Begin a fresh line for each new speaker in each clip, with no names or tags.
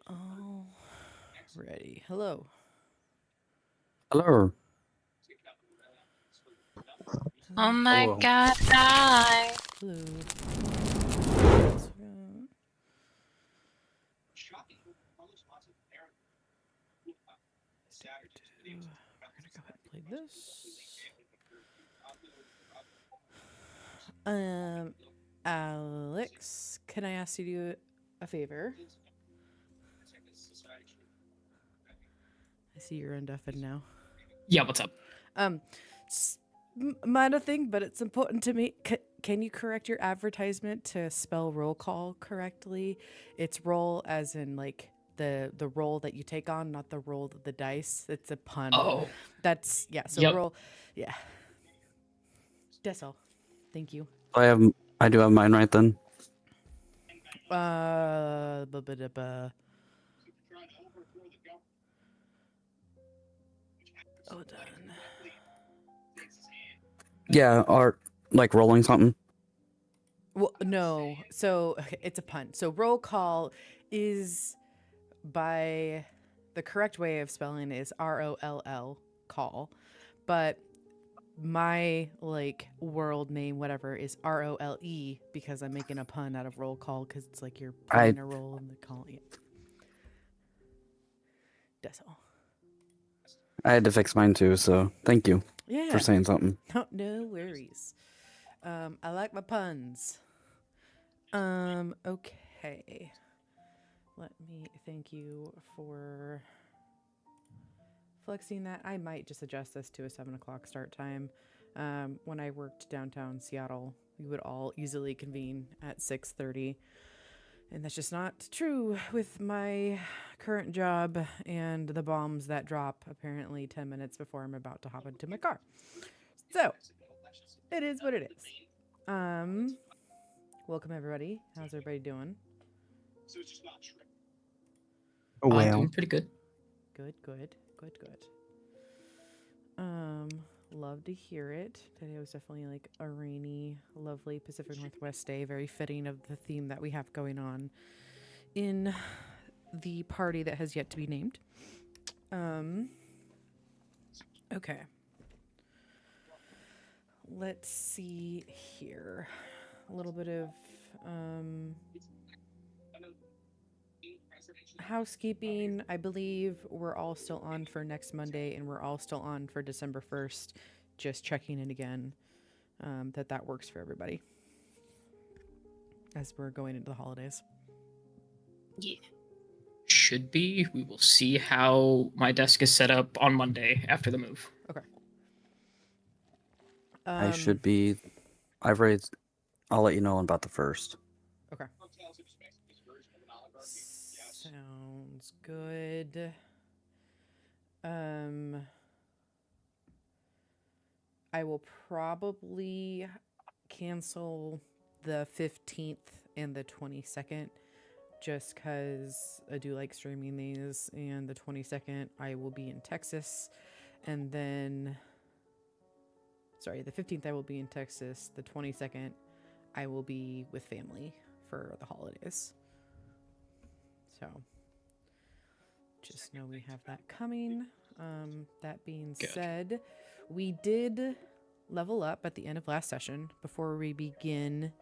Oh, ready. Hello.
Hello.
Oh my
Hello.
god, die!
Hello. We're gonna go ahead and play this. Alex, can I ask you to do a favor? I see you're undeafened now.
Yeah, what's up?
Minor thing, but it's important to me. Can you correct your advertisement to spell roll call correctly? It's roll as in like the roll that you take on, not the roll of the dice. It's a pun.
Oh,
That's yeah. So
yep.
roll, yeah. That's all. Thank you.
I do have mine right then.
Oh, done.
Yeah, or like rolling something.
Well, no. So it's a pun. So roll call is by the correct way of spelling is ROLL call, but my like world name whatever is ROLE because I'm making a pun out of roll call because it's like you're playing a role in the call. Yeah. That's all.
I had to fix mine too, so thank you
Yeah.
for saying something.
No worries. I like my puns. Okay. Let me thank you for flexing that. I might just adjust this to a 7:00 start time. When I worked downtown Seattle, we would all easily convene at 6:30, and that's just not true with my current job and the bombs that drop apparently 10 minutes before I'm about to hop into my car. So it is what it is. Welcome everybody. How's everybody doing?
Oh
I'm
well.
doing pretty good.
Good. Love to hear it. Today was definitely like a rainy, lovely Pacific Northwest day, very fitting of the theme that we have going on in the party that has yet to be named. Okay. Let's see here. A little bit of housekeeping. I believe we're all still on for next Monday and we're all still on for December 1st. Just checking in again that works for everybody as we're going into the holidays.
Yeah. Should be. We will see how my desk is set up on Monday after the move.
Okay.
I should be. I've raised. I'll let you know about the first.
Okay. Sounds good. I will probably cancel the 15th and the 22nd just because I do like streaming these. And the 22nd, I will be in Texas. And then, sorry, the 15th, I will be in Texas. The 22nd, I will be with family for the holidays. So, just know we have that coming. That being said, we did level up at the end of last session. Before we begin,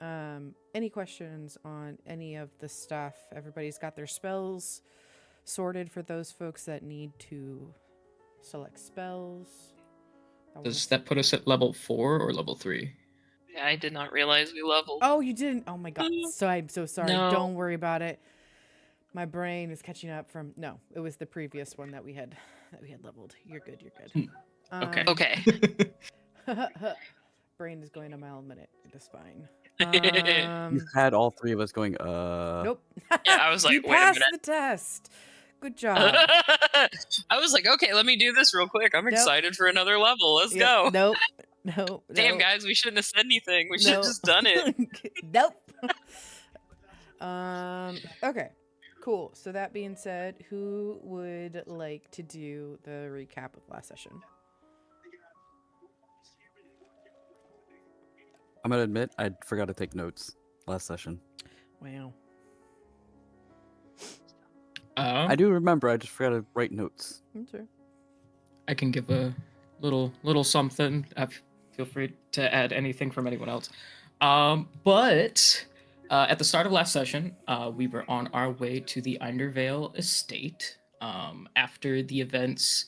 any questions on any of the stuff? Everybody's got their spells sorted for those folks that need to select spells.
Does that put us at level 4 or level 3?
Yeah, I did not realize we leveled.
Oh, you didn't? Oh my god. So I'm so sorry.
No.
Don't worry about it. My brain is catching up from it was the previous one that we had leveled. You're good.
Okay.
Okay.
Brain is going a mile a minute. It is fine.
You had all three of us going.
Nope.
Yeah, I was like,
you
wait a
passed
minute.
the test. Good job.
I was like, okay, let me do this real quick. I'm excited for another level. Let's go.
Nope.
Damn, guys, we shouldn't have said anything. We should have just done it.
Nope. Okay. Cool. So that being said, who would like to do the recap of last session?
I'm gonna admit I forgot to take notes last session.
Wow.
I do remember. I just forgot to write notes.
Sure.
I can give a little something. Feel free to add anything from anyone else. But at the start of last session, we were on our way to the Eindervale estate after the events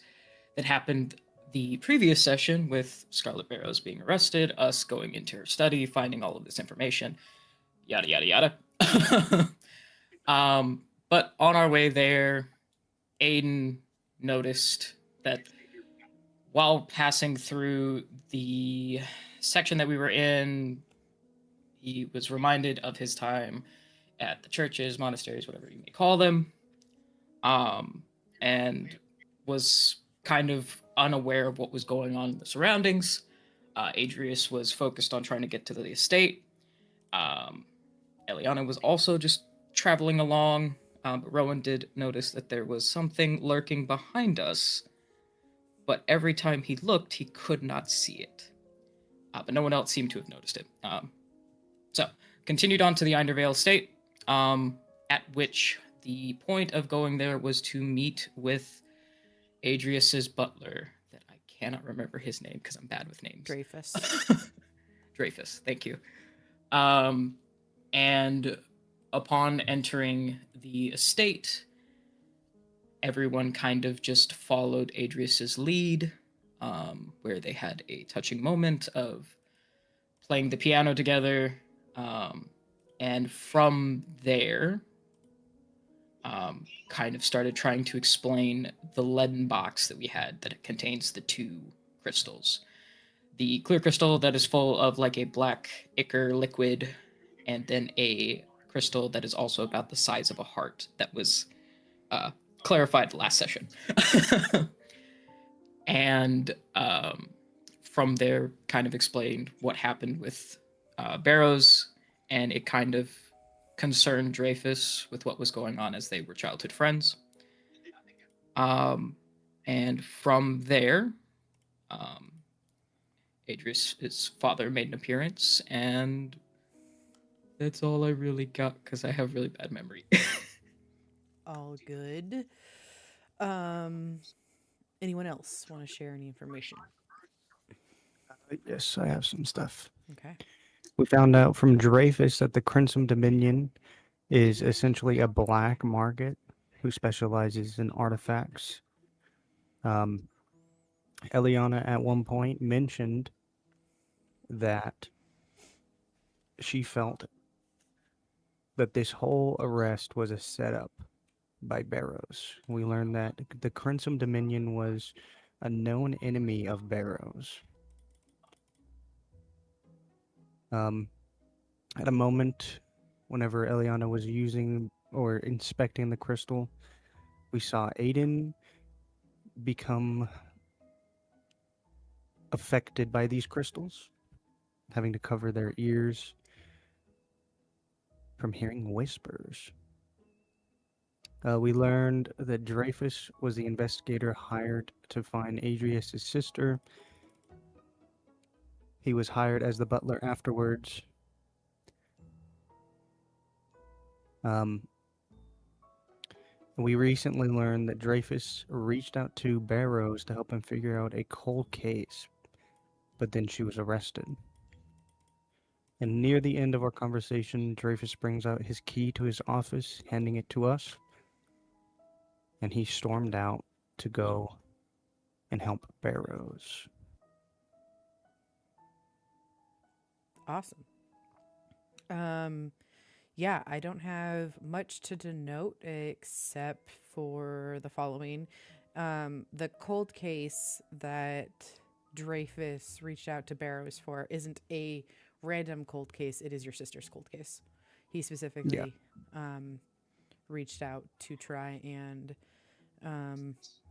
that happened the previous session with Scarlet Barrows being arrested, us going into her study, finding all of this information, yada yada yada. But on our way there, Aiden noticed that while passing through the section that we were in, he was reminded of his time at the churches, monasteries, whatever you may call them, and was kind of unaware of what was going on in the surroundings. Adrius was focused on trying to get to the estate. Eliana was also just traveling along, but Rowan did notice that there was something lurking behind us, but every time he looked, he could not see it. But no one else seemed to have noticed it. So, continued on to the Eindervale estate, at which the point of going there was to meet with Adrius's butler, that I cannot remember his name because I'm bad with names.
Dreyfus.
Dreyfus, thank you. And upon entering the estate, everyone kind of just followed Adrius's lead, where they had a touching moment of playing the piano together, and from there, kind of started trying to explain the leaden box that we had that contains the two crystals. The clear crystal that is full of like a black ichor liquid, and then a crystal that is also about the size of a heart that was clarified last session. And from there, kind of explained what happened with Barrows, and it kind of concerned Dreyfus with what was going on as they were childhood friends. And from there, Adrius's father made an appearance, and that's all I really got because I have really bad memory.
All good. Anyone else want to share any information?
Yes, I have some stuff.
Okay.
We found out from Dreyfus that the Crimson Dominion is essentially a black market who specializes in artifacts. Eliana at one point mentioned that she felt that this whole arrest was a setup by Barrows. We learned that the Crimson Dominion was a known enemy of Barrows. At a moment, whenever Eliana was using or inspecting the crystal, we saw Aiden become affected by these crystals, having to cover their ears from hearing whispers. We learned that Dreyfus was the investigator hired to find Adrius's sister. He was hired as the butler afterwards. We recently learned that Dreyfus reached out to Barrows to help him figure out a cold case, but then she was arrested. And near the end of our conversation, Dreyfus brings out his key to his office, handing it to us, and he stormed out to go and help Barrows.
Awesome. Yeah, I don't have much to denote except for the following. The cold case that Dreyfus reached out to Barrows for isn't a random cold case. It is your sister's cold case. He specifically reached out to try and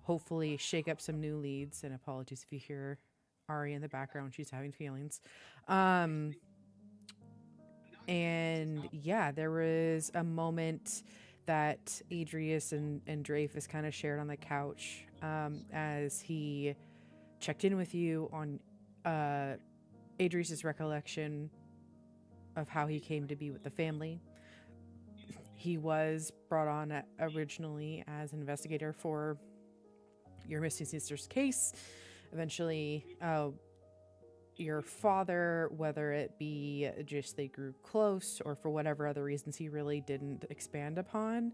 hopefully shake up some new leads. And apologies if you hear Ari in the background. She's having feelings. And yeah, there was a moment that Adrius and Dreyfus kind of shared on the couch as he checked in with you on Adrius's recollection of how he came to be with the family. He was brought on originally as an investigator for your missing sister's case. Eventually, your father, whether it be just they grew close or for whatever other reasons he really didn't expand upon,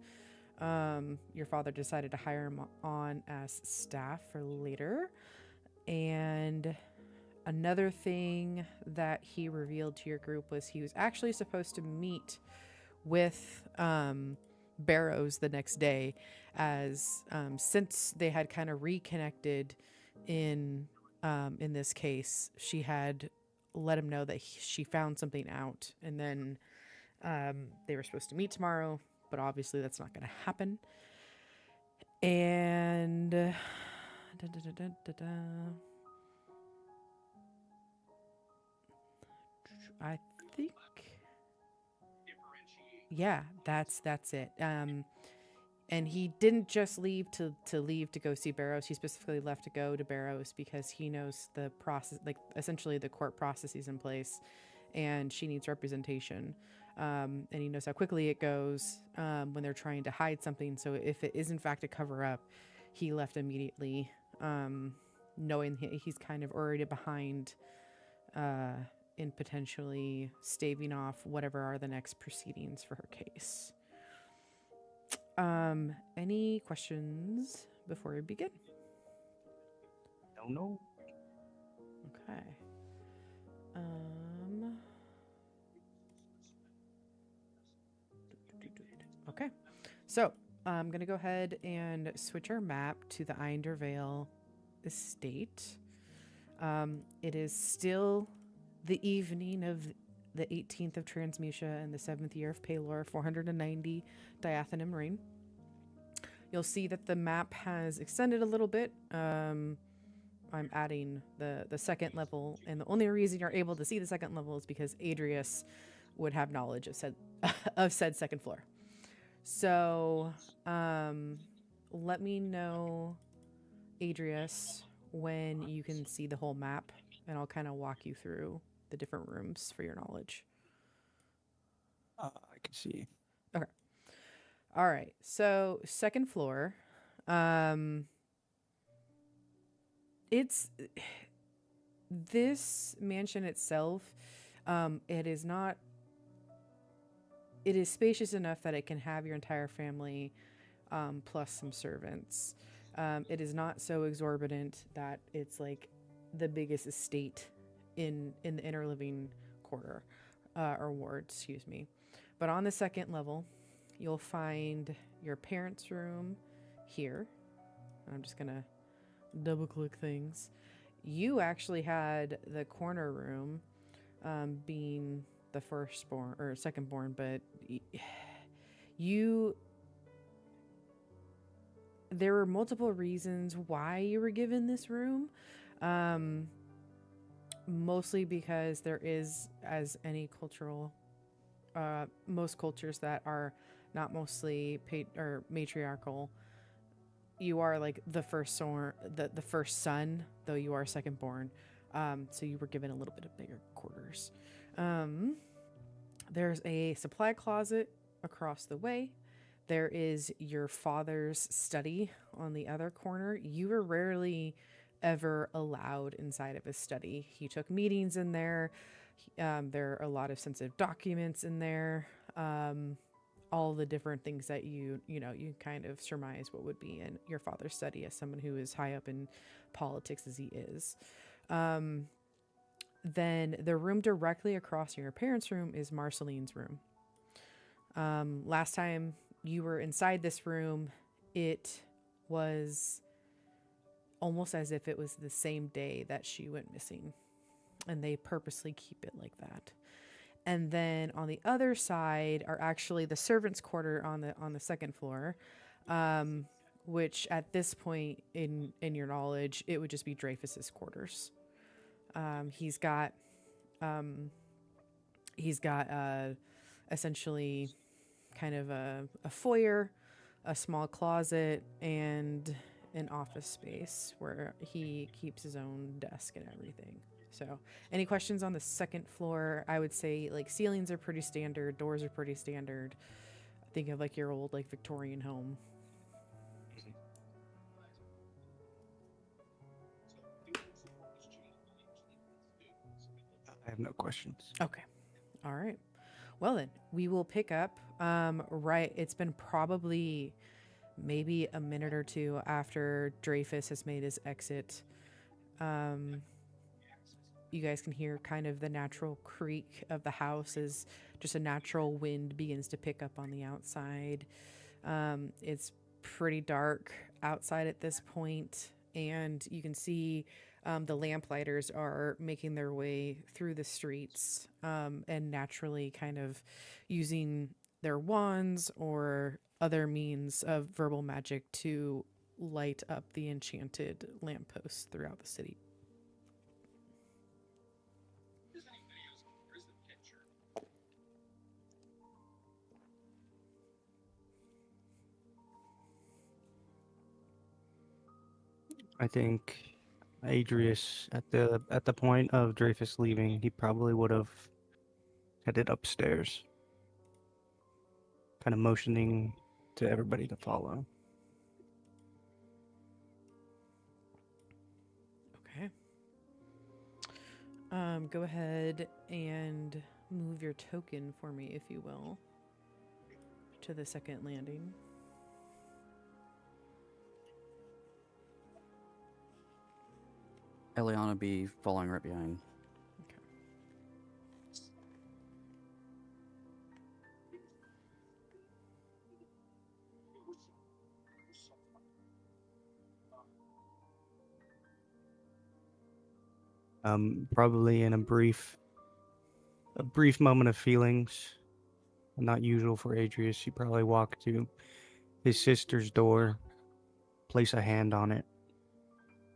your father decided to hire him on as staff for later. And another thing that he revealed to your group was he was actually supposed to meet with Barrows the next day, as since they had kind of reconnected in this case, she had let him know that she found something out, and then they were supposed to meet tomorrow, but obviously that's not going to happen. And I think, yeah, that's it. And he didn't just leave to go see Barrows. He specifically left to go to Barrows because he knows the process, like essentially the court processes in place, and she needs representation. And he knows how quickly it goes when they're trying to hide something. So if it is in fact a cover up, he left immediately, knowing he's kind of already behind in potentially staving off whatever are the next proceedings for her case. Any questions before we begin?
Don't know.
Okay. Okay. So I'm gonna go ahead and switch our map to the Eindervale estate. It is still the evening of the 18th of Transmutia and the 7th year of Palor, 490 Diathanum Reign. You'll see that the map has extended a little bit. I'm adding the second level, and the only reason you're able to see the second level is because Adrius would have knowledge of said second floor. So let me know, Adrius, when you can see the whole map, and I'll kind of walk you through the different rooms for your knowledge.
I can see.
Okay. All right. So second floor. It's this mansion itself. It is not. It is spacious enough that it can have your entire family, plus some servants. It is not so exorbitant that it's like the biggest estate in the inner living quarter, or ward, excuse me. But on the second level, you'll find your parents' room here. I'm just gonna double click things. You actually had the corner room, being the firstborn or secondborn, but there were multiple reasons why you were given this room. Mostly because there is, as any cultural, most cultures that are not mostly matriarchal, you are like the first son, though you are secondborn. So you were given a little bit of bigger quarters. There's a supply closet across the way. There is your father's study on the other corner. You were rarely ever allowed inside of his study. He took meetings in there. There are a lot of sensitive documents in there. All the different things that you kind of surmise what would be in your father's study as someone who is high up in politics as he is. Then the room directly across from your parents' room is Marceline's room. Last time you were inside this room, it was almost as if it was the same day that she went missing, and they purposely keep it like that. And then on the other side are actually the servants' quarter on the second floor, which at this point in your knowledge, it would just be Dreyfus's quarters. He's got essentially kind of a foyer, a small closet, and an office space where he keeps his own desk and everything. So any questions on the second floor? I would say like ceilings are pretty standard, doors are pretty standard, Think of like your old like Victorian home.
I have no questions.
Okay. All right. Well then, we will pick up right, it's been probably maybe a minute or two after Dreyfus has made his exit. You guys can hear kind of the natural creak of the house as just a natural wind begins to pick up on the outside. It's pretty dark outside at this point, and you can see the lamplighters are making their way through the streets and naturally kind of using their wands or other means of verbal magic to light up the enchanted lampposts throughout the city.
I think Adrius, at the point of Dreyfus leaving, he probably would have headed upstairs, kind of motioning to everybody to follow.
Okay. Go ahead and move your token for me, if you will, to the second landing.
Eliana be following right behind.
Okay.
Probably in a brief moment of feelings, not usual for Adrius, he probably walked to his sister's door, place a hand on it,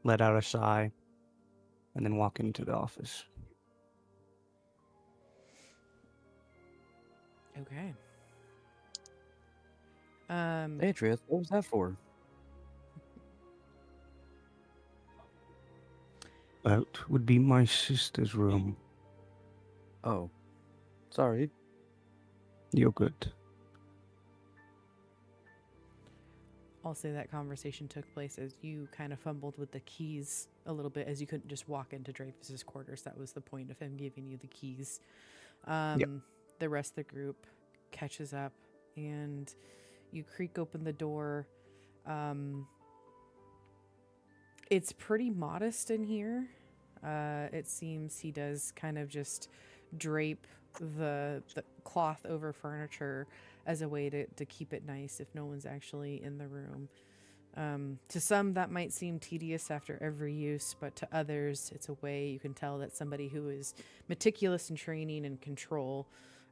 let out a sigh, and then walk into the office.
Okay.
Adrius, what was that for?
That would be my sister's room.
Oh, sorry.
You're good.
I'll say that conversation took place as you kind of fumbled with the keys a little bit, as you couldn't just walk into Dreyfus's quarters. That was the point of him giving you the keys. The rest of the group catches up, and you creak open the door. It's pretty modest in here. It seems he does kind of just drape the cloth over furniture as a way to keep it nice if no one's actually in the room. To some, that might seem tedious after every use, but to others, it's a way you can tell that somebody who is meticulous in training and control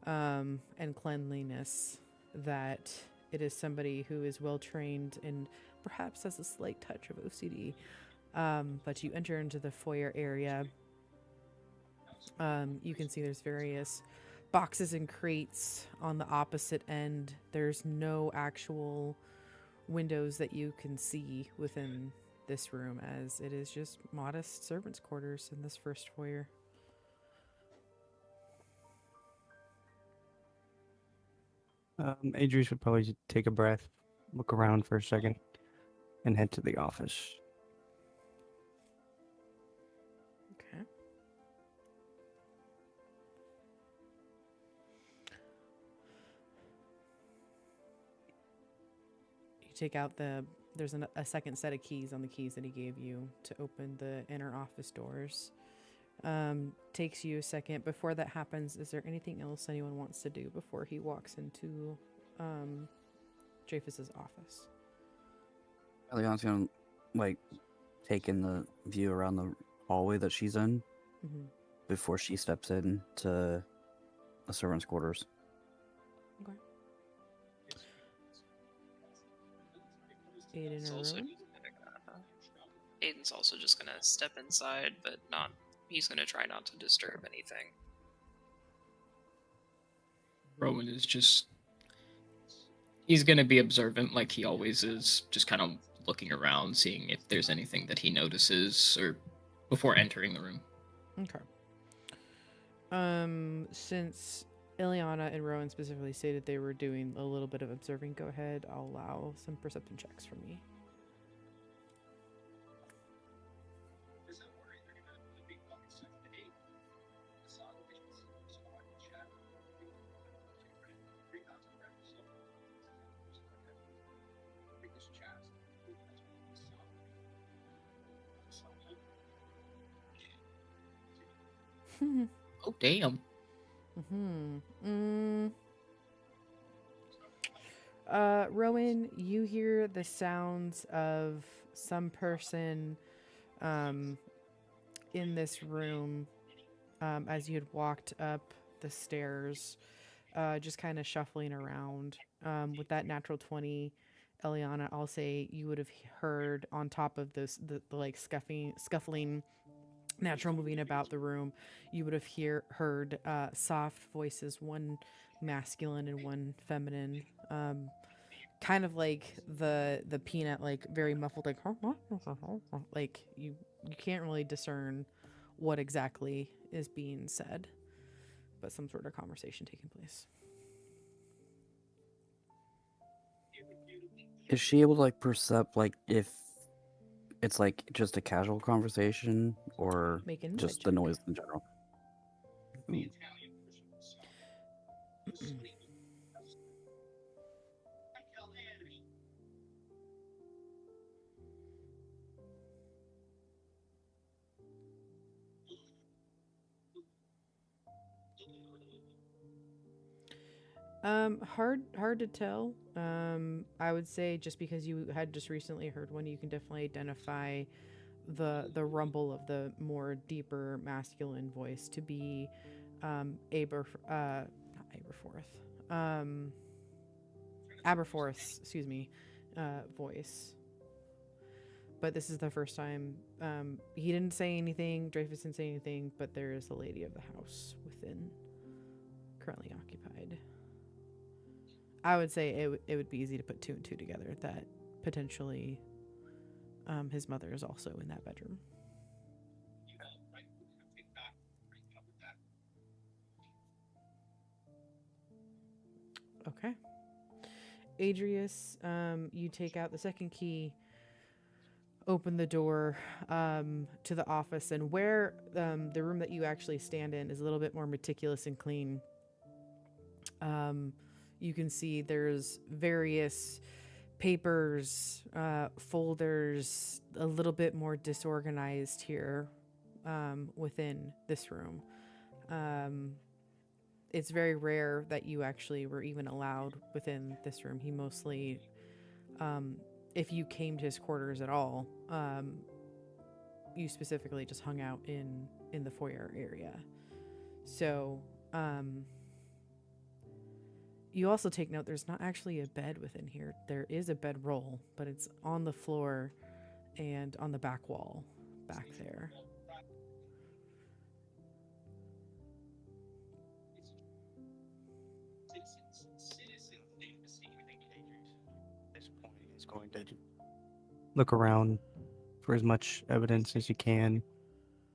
and cleanliness, that it is somebody who is well trained and perhaps has a slight touch of OCD. But you enter into the foyer area. You can see there's various boxes and crates on the opposite end. There's no actual windows that you can see within this room, as it is just modest servants' quarters in this first foyer.
Adrius would probably take a breath, look around for a second, and head to the office.
Okay. You take out there's a second set of keys on the keys that he gave you to open the inner office doors. Takes you a second. Before that happens, is there anything else anyone wants to do before he walks into Dreyfus's office?
Eliana's gonna, like, take in the view around the hallway that she's in before she steps in to the servants' quarters.
Okay. Aiden
It's
or
also
Rowan?
Aiden's also just gonna step inside, but not. He's gonna try not to disturb anything.
Rowan is just. He's gonna be observant like he always is, just kind of looking around, seeing if there's anything that he notices or before entering the room.
Okay. Since Ileana and Rowan specifically stated they were doing a little bit of observing. Go ahead. I'll allow some perception checks for me.
Oh, damn.
Rowan, you hear the sounds of some person in this room as you had walked up the stairs, just kind of shuffling around. With that natural 20, Eliana, I'll say you would have heard on top of this, the like scuffling natural moving about the room, you would have heard soft voices, one masculine and one feminine, kind of like the peanut, like very muffled, like you can't really discern what exactly is being said, but some sort of conversation taking place.
Is she able to like percept like if it's like just a casual conversation or
Make an
just
insight
the
check.
noise in general?
Hard to tell. I would say just because you had just recently heard one, you can definitely identify the rumble of the more deeper masculine voice to be not Aberforth. Aberforth's, excuse me, voice. But this is the first time he didn't say anything, Dreyfus didn't say anything, but there is a lady of the house within, currently occupied. I would say it would be easy to put two and two together that potentially his mother is also in that bedroom. Okay. Adrius, you take out the second key, open the door to the office, and where the room that you actually stand in is a little bit more meticulous and clean. You can see there's various papers, folders, a little bit more disorganized here within this room. It's very rare that you actually were even allowed within this room. He mostly, if you came to his quarters at all, you specifically just hung out in the foyer area. So, you also take note there's not actually a bed within here. There is a bedroll, but it's on the floor and on the back wall back there.
At this point, he's going to look around for as much evidence as he can.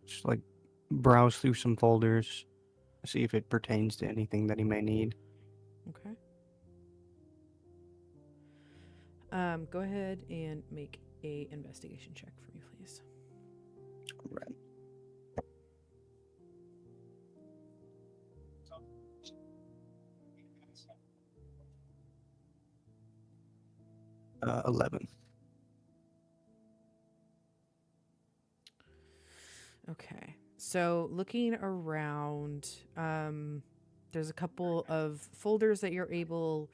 Just like browse through some folders, see if it pertains to anything that he may need.
Okay. Go ahead and make a investigation check for me, please.
Right.
Uh, 11.
Okay. So looking around, there's a couple of folders that you're able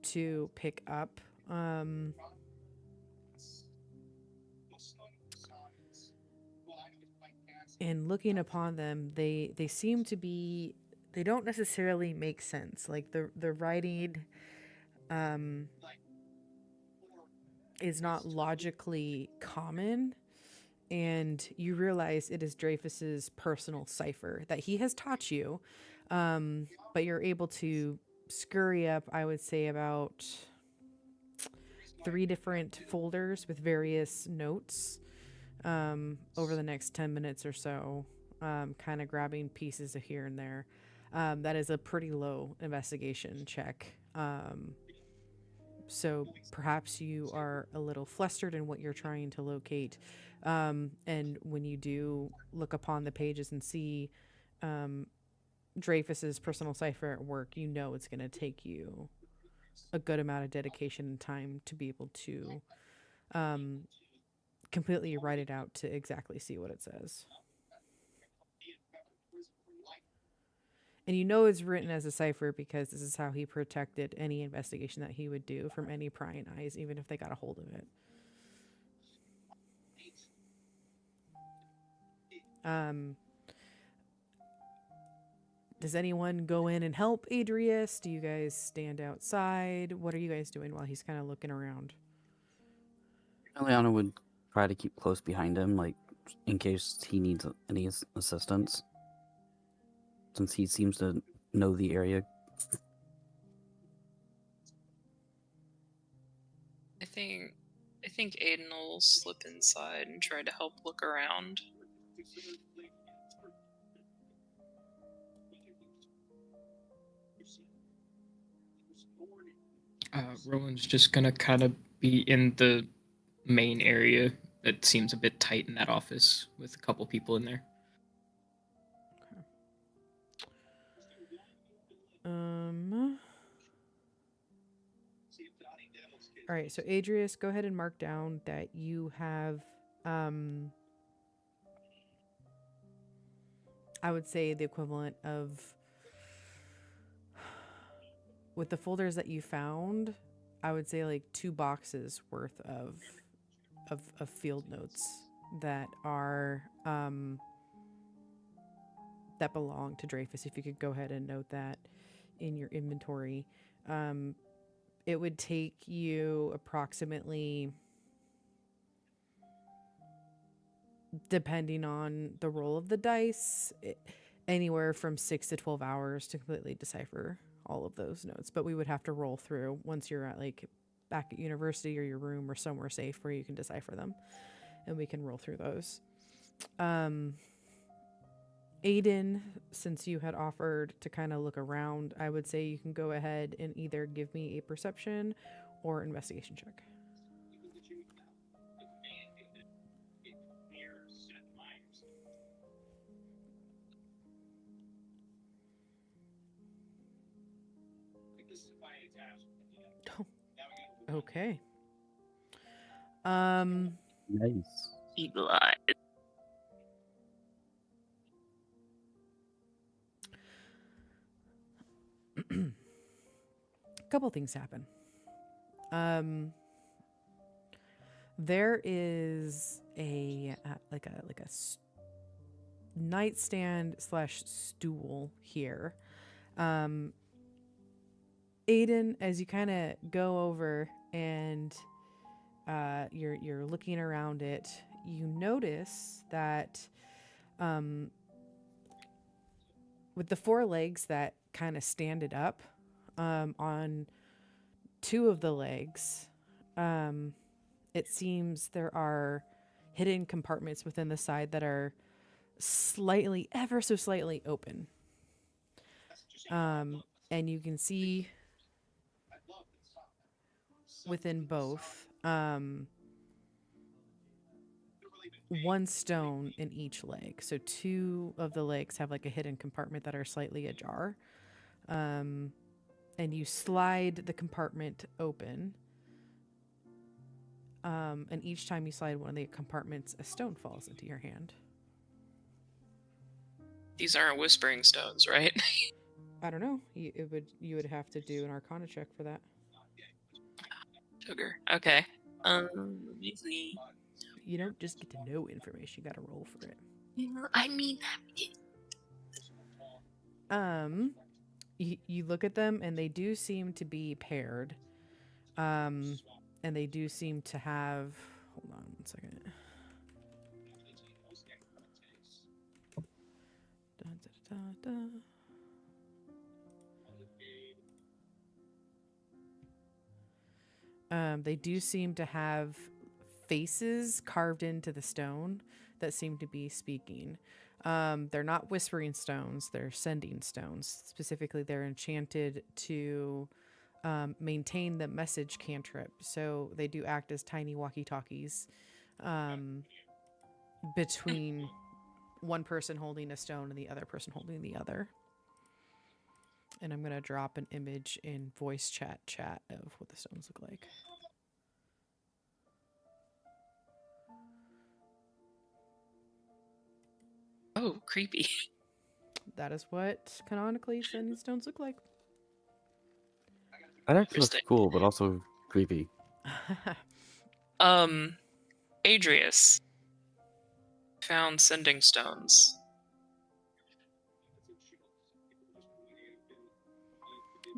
to pick up. And looking upon them, they seem to be, they don't necessarily make sense. Like the writing is not logically common, and you realize it is Dreyfus's personal cipher that he has taught you, but you're able to scurry up, I would say, about 3 different folders with various notes over the next 10 minutes or so, kind of grabbing pieces of here and there. That is a pretty low investigation check. So perhaps you are a little flustered in what you're trying to locate. And when you do look upon the pages and see Dreyfus's personal cipher at work, you know it's going to take you a good amount of dedication and time to be able to completely write it out to exactly see what it says. And you know it's written as a cipher because this is how he protected any investigation that he would do from any prying eyes, even if they got a hold of it. Does anyone go in and help Adrius? Do you guys stand outside? What are you guys doing while he's kind of looking around?
Eliana would try to keep close behind him, like, in case he needs any assistance. Since he seems to know the area.
I think Aiden will slip inside and try to help look around.
Rowan's just gonna kind of be in the main area that seems a bit tight in that office with a couple people in there.
All right, so Adrius, go ahead and mark down that you have, I would say the equivalent of, with the folders that you found, I would say like 2 boxes worth of field notes that are, that belong to Dreyfus. If you could go ahead and note that in your inventory. It would take you approximately, depending on the roll of the dice, anywhere from 6 to 12 hours to completely decipher all of those notes. But we would have to roll through once you're at like back at university or your room or somewhere safe where you can decipher them, and we can roll through those. Aiden, since you had offered to kind of look around, I would say you can go ahead and either give me a perception or investigation check. Oh, okay.
Nice.
Eagle eye.
A couple things happen. There is a nightstand / stool here. Aiden, as you kind of go over and you're looking around it, you notice that with the 4 legs that kind of stand it up, on 2 of the legs, it seems there are hidden compartments within the side that are slightly, ever so slightly open. And you can see within both, 1 stone in each leg. So 2 of the legs have like a hidden compartment that are slightly ajar. And you slide the compartment open. And each time you slide one of the compartments, a stone falls into your hand.
These aren't whispering stones, right?
I don't know. You would have to do an Arcana check for that.
Sugar. Okay. Let me see.
You don't just get to know information. You got to roll for it.
I mean,
You look at them and they do seem to be paired. And they do seem to have, hold on 1 second. They do seem to have faces carved into the stone that seem to be speaking. They're not whispering stones, they're sending stones. Specifically, they're enchanted to maintain the message cantrip. So they do act as tiny walkie-talkies between one person holding a stone and the other person holding the other. And I'm going to drop an image in voice chat of what the stones look like.
Oh, creepy.
That is what canonically sending stones look like.
That actually looks
Interesting.
cool, but also creepy.
Adrius found sending stones.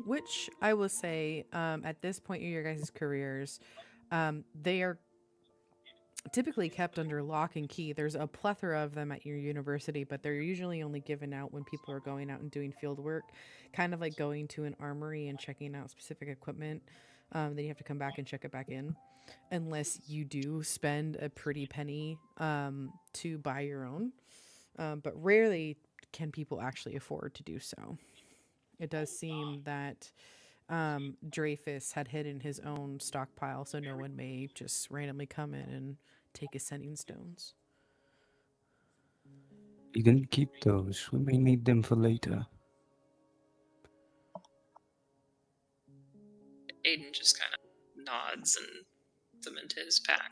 Which I will say, at this point in your guys' careers, they are typically kept under lock and key. There's a plethora of them at your university, but they're usually only given out when people are going out and doing field work, kind of like going to an armory and checking out specific equipment. Then you have to come back and check it back in, unless you do spend a pretty penny to buy your own. But rarely can people actually afford to do so. It does seem that Dreyfus had hidden his own stockpile, so no one may just randomly come in and take his sending stones.
You didn't keep those. We may need them for later.
Aiden just kind of nods and puts them into his pack.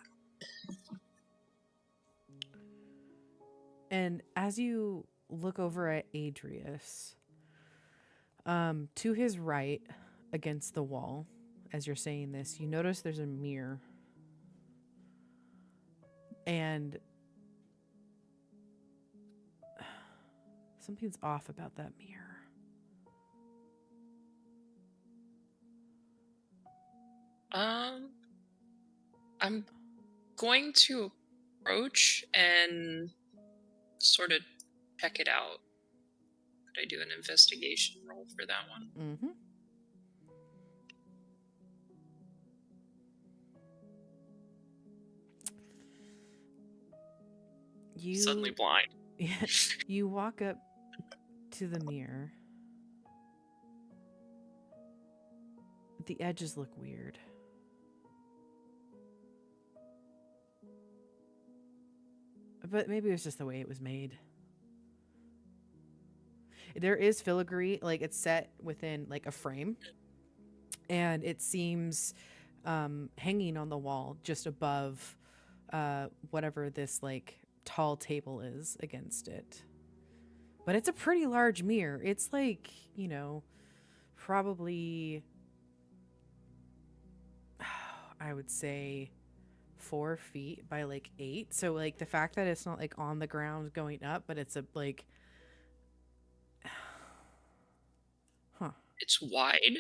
And as you look over at Adrius, to his right, against the wall, as you're saying this, you notice there's a mirror. And something's off about that mirror.
I'm going to approach and sort of check it out. Could I do an investigation roll for that one?
Mm-hmm. You
Suddenly blind.
you walk up to the mirror. The edges look weird. But maybe it was just the way it was made. There is filigree, like it's set within like a frame. And it seems hanging on the wall just above whatever this like tall table is against it. But it's a pretty large mirror. It's like, you know, probably I would say 4 feet by like 8. So like the fact that it's not like on the ground going up, but it's a like
It's wide.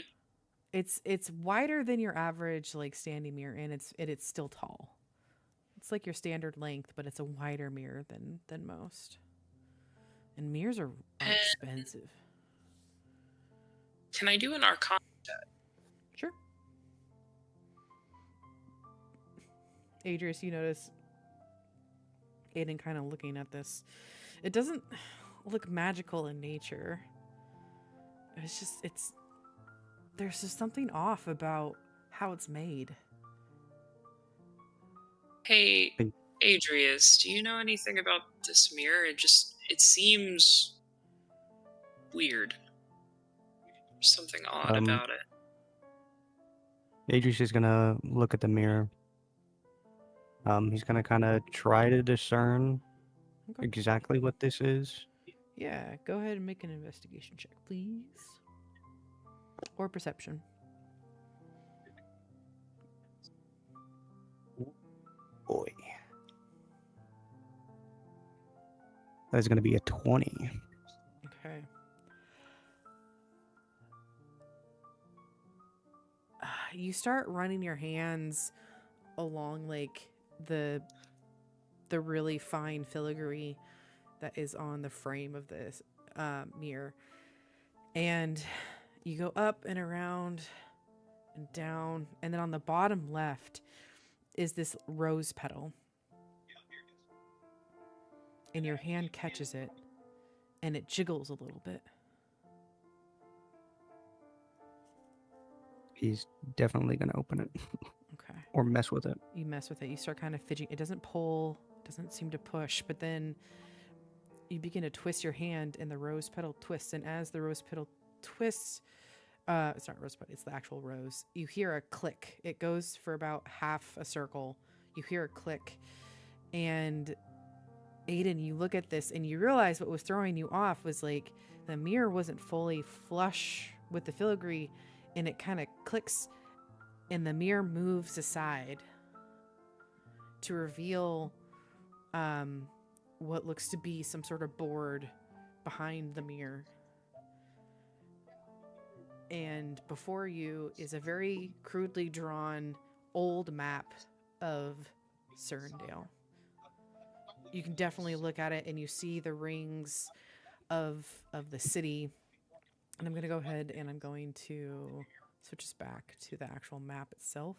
It's wider than your average like standing mirror, and it's still tall. It's like your standard length, but it's a wider mirror than most. And mirrors are expensive.
Can I do an Arcana check?
Sure. Adrius, you notice Aiden kind of looking at this. It doesn't look magical in nature. There's just something off about how it's made.
Hey, Adrius, do you know anything about this mirror? It seems weird. There's something odd about it.
Adrius is gonna look at the mirror. He's gonna kind of try to discern exactly what this is.
Yeah, go ahead and make an investigation check, please. Or perception.
Boy. That's gonna be a 20.
Okay. You start running your hands along like the really fine filigree that is on the frame of this mirror, and you go up and around and down, and then on the bottom left is this rose petal, and your hand catches it and it jiggles a little bit.
He's definitely gonna open it
Okay.
or mess with it.
You mess with it. You start kind of fidgeting. It doesn't pull, doesn't seem to push, but then you begin to twist your hand and the rose petal twists. And as the rose petal twists, it's not rose petal, it's the actual rose. You hear a click. It goes for about half a circle. You hear a click. And Aiden, you look at this and you realize what was throwing you off was like the mirror wasn't fully flush with the filigree, and it kind of clicks and the mirror moves aside to reveal what looks to be some sort of board behind the mirror. And before you is a very crudely drawn old map of Surrendale. You can definitely look at it and you see the rings of the city. And I'm going to go ahead and I'm going to switch us back to the actual map itself.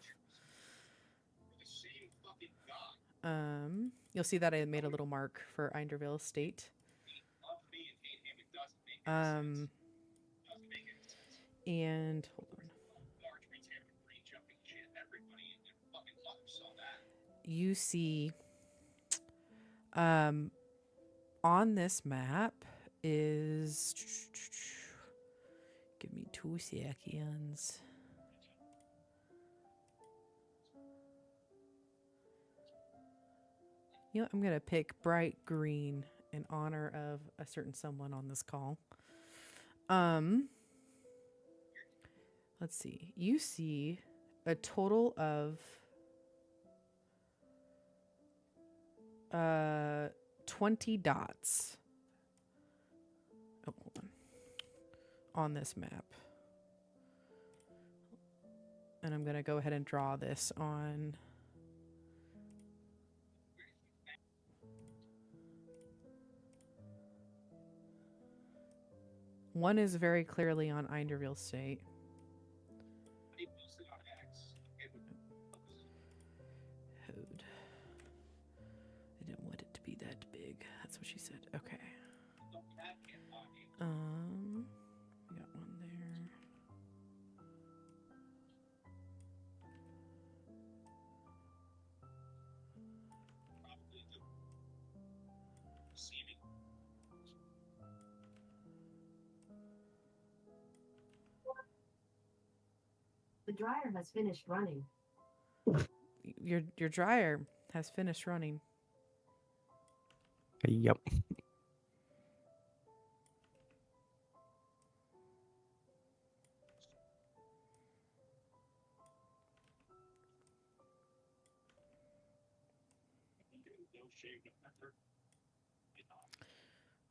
You'll see that I made a little mark for Einderville Estate. And hold on. You see on this map is, give me 2 seconds. You know, I'm going to pick bright green in honor of a certain someone on this call. Let's see. You see a total of 20 dots. Oh, hold on this map. And I'm going to go ahead and draw this on. One is very clearly on Einderville State. Hode. I didn't want it to be that big. That's what she said. Okay. We got one there.
The dryer has finished running.
Your dryer has finished running.
Yep.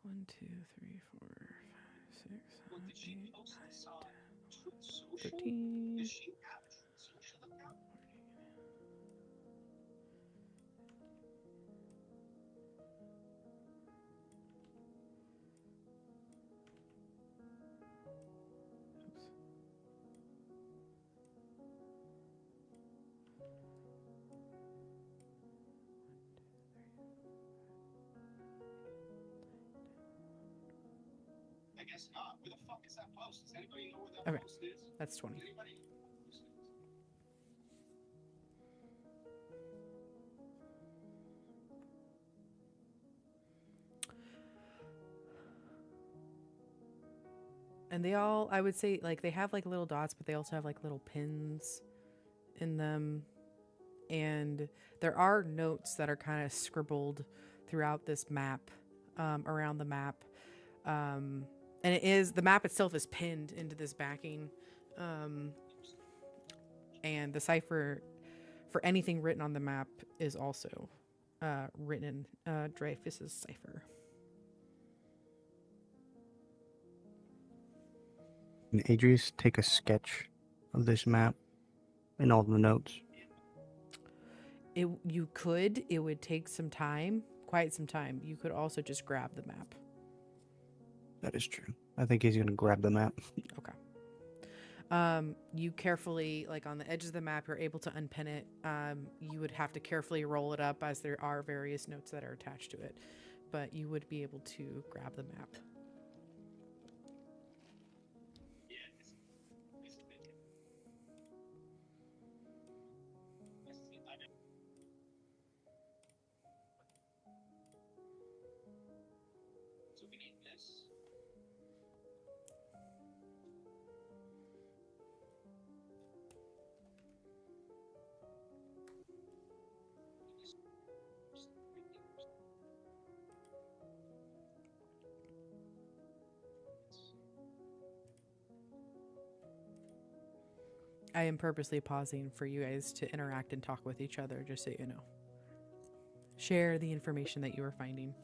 One, 2, 3, 4, 5, 6, 7, 8, 9, 10, 13.
I guess not. Where the fuck is that post? Does anybody know where that
Okay,
post is?
that's 20.
Anybody?
And they all, I would say, like, they have like little dots, but they also have like little pins in them. And there are notes that are kind of scribbled throughout this map, around the map. And the map itself is pinned into this backing. And the cipher for anything written on the map is also written in Dreyfus's cipher.
And Adrius, take a sketch of this map and all the notes.
It would take some time, quite some time. You could also just grab the map.
That is true. I think he's gonna grab the map.
Okay. You carefully, like on the edges of the map, you're able to unpin it. You would have to carefully roll it up as there are various notes that are attached to it, but you would be able to grab the map. I am purposely pausing for you guys to interact and talk with each other, just so you know. Share the information that you are finding.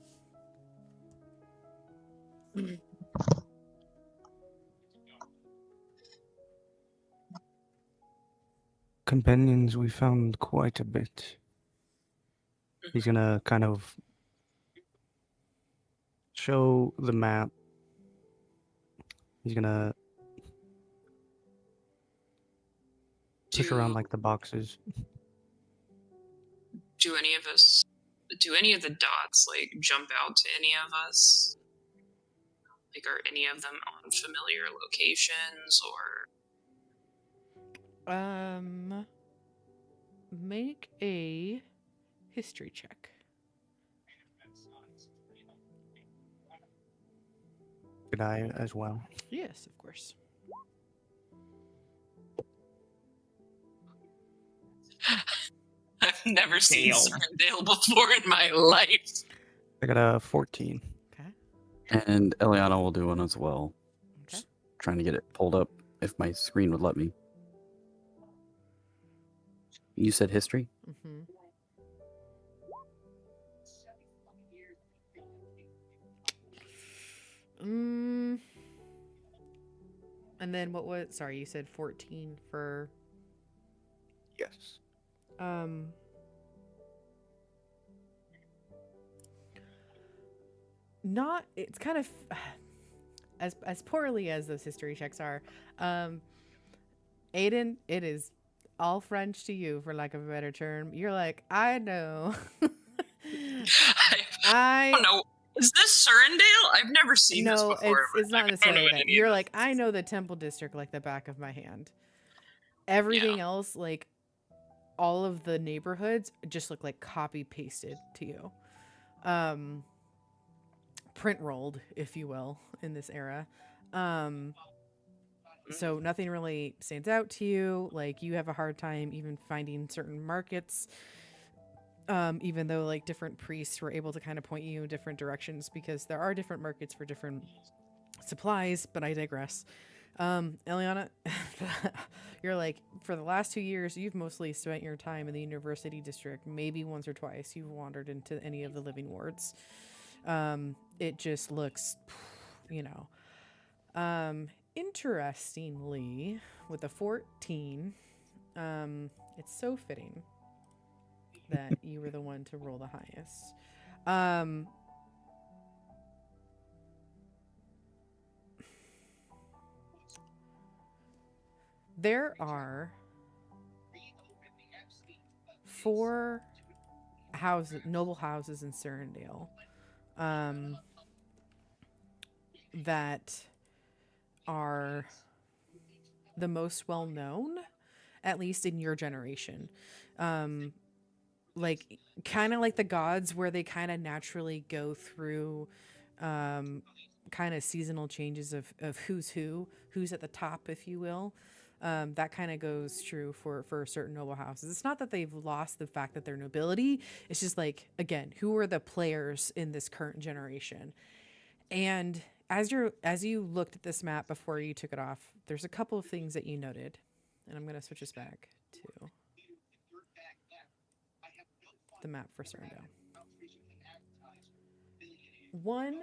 Companions, we found quite a bit. He's gonna kind of show the map. He's gonna push around like the boxes.
Do any of the dots like jump out to any of us? Like, are any of them on familiar locations or?
Make a history check.
Could I as well?
Yes, of course.
I've never seen
Damn.
Serendale before in my life.
I got a 14.
Okay.
And Eliana will do one as well.
Okay.
Just trying to get it pulled up if my screen would let me. You said history?
Mm-hmm. And then what was... Sorry, you said 14 for...
Yes.
Not... It's kind of... As poorly as those history checks are, Aiden, it is all French to you, for lack of a better term. You're like, I know.
I don't know. Is this Serendale? I've never seen this
No,
before.
it's not
I don't know
necessarily
what
that.
any of
You're
this
like, I know the Temple District like the back of my hand. Everything else, like all of the neighborhoods, just look like copy pasted to you. Print rolled, if you will, in this era. So nothing really stands out to you. Like, you have a hard time even finding certain markets. Even though like different priests were able to kind of point you in different directions, because there are different markets for different supplies, but I digress. Eliana, you're like, for the last 2 years, you've mostly spent your time in the university district. Maybe once or twice you've wandered into any of the living wards. It just looks, you know. Interestingly, with the 14, it's so fitting that you were the one to roll the highest. There are 4 houses, noble houses in Serendale, that are the most well known, at least in your generation. Like, kind of like the gods, where they kind of naturally go through kind of seasonal changes of who's at the top, if you will. That kind of goes true for certain noble houses. It's not that they've lost the fact that they're nobility. It's just like, again, who are the players in this current generation? And as you looked at this map before you took it off, there's a couple of things that you noted, and I'm going to switch us back to the map for Serendale. One,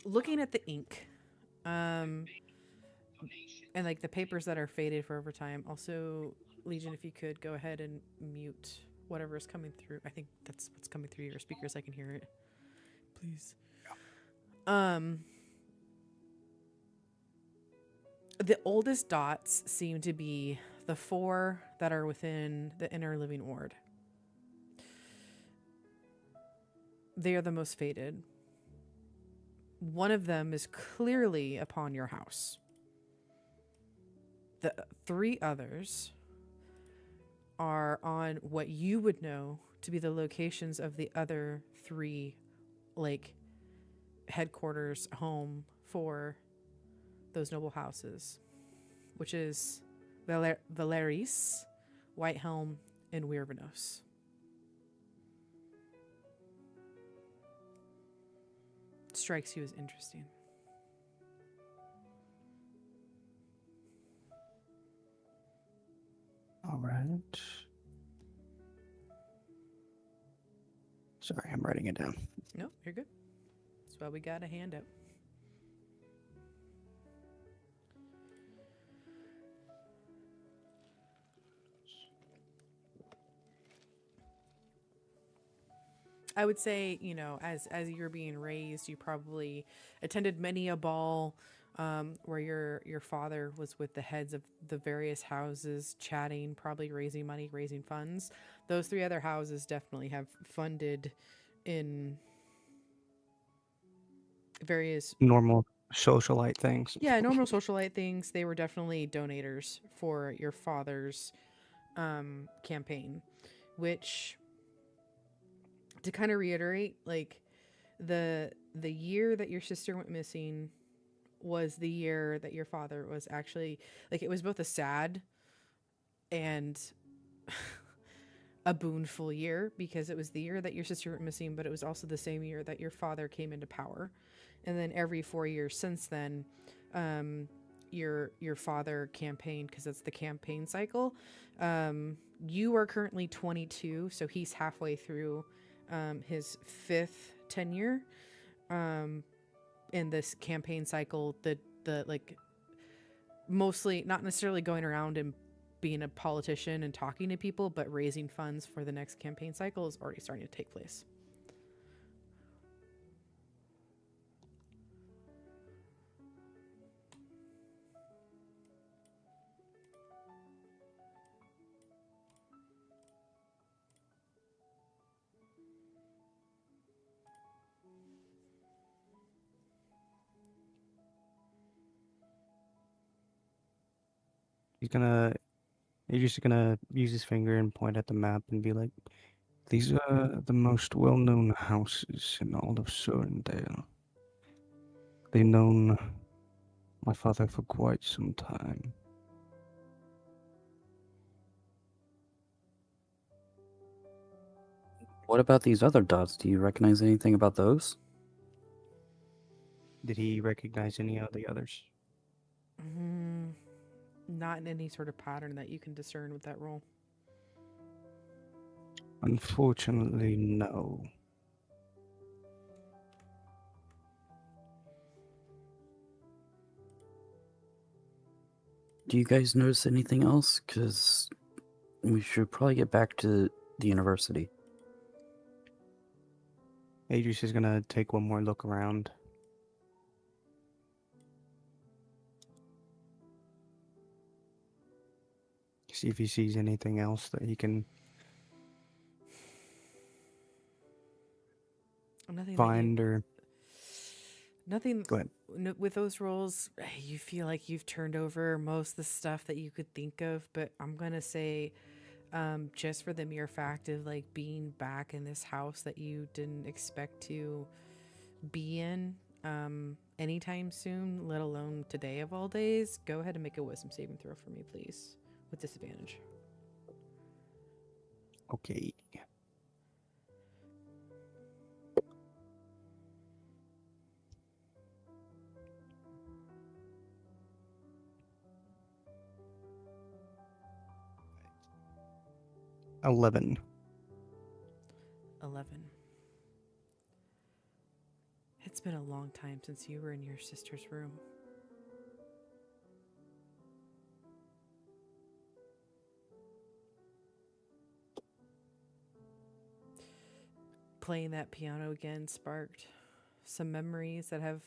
looking at the ink, and like the papers that are faded for over time. Also, Legion, if you could go ahead and mute whatever is coming through. I think that's what's coming through your speakers. I can hear it. Please. The oldest dots seem to be the 4 that are within the inner living ward. They are the most faded. One of them is clearly upon your house. The 3 others are on what you would know to be the locations of the other 3, like, headquarters, home for those noble houses, which is Valeris, Whitehelm, and Weirvenos. Strikes you as interesting.
All right. Sorry, I'm writing it down.
No, you're good. That's why we got a handout. I would say, you know, as you're being raised, you probably attended many a ball where your father was with the heads of the various houses, chatting, probably raising money, raising funds. Those three other houses definitely have funded in various
Normal socialite things.
normal socialite things. They were definitely donators for your father's campaign, which, to kind of reiterate, like the year that your sister went missing was the year that your father was actually, like, it was both a sad and a boonful year, because it was the year that your sister went missing, but it was also the same year that your father came into power. And then every 4 years since then, your father campaigned, because that's the campaign cycle. You are currently 22, so he's halfway through his 5th tenure in this campaign cycle. The like, mostly not necessarily going around and being a politician and talking to people, but raising funds for the next campaign cycle is already starting to take place.
He's just gonna use his finger and point at the map and be like, "These are the most well-known houses in all of Surrendale. They've known my father for quite some time."
What about these other dots? Do you recognize anything about those?
Did he recognize any of the others?
Not in any sort of pattern that you can discern with that roll.
Unfortunately, no.
Do you guys notice anything else? Because we should probably get back to the university.
Adrius is gonna take one more look around. See if he sees anything else that he can find or...
Nothing.
Go ahead.
With those rolls, you feel like you've turned over most of the stuff that you could think of, but I'm gonna say, just for the mere fact of like being back in this house that you didn't expect to be in anytime soon, let alone today of all days, go ahead and make a wisdom saving throw for me, please, with disadvantage.
Okay. $11.
11. It's been a long time since you were in your sister's room. Playing that piano again sparked some memories that have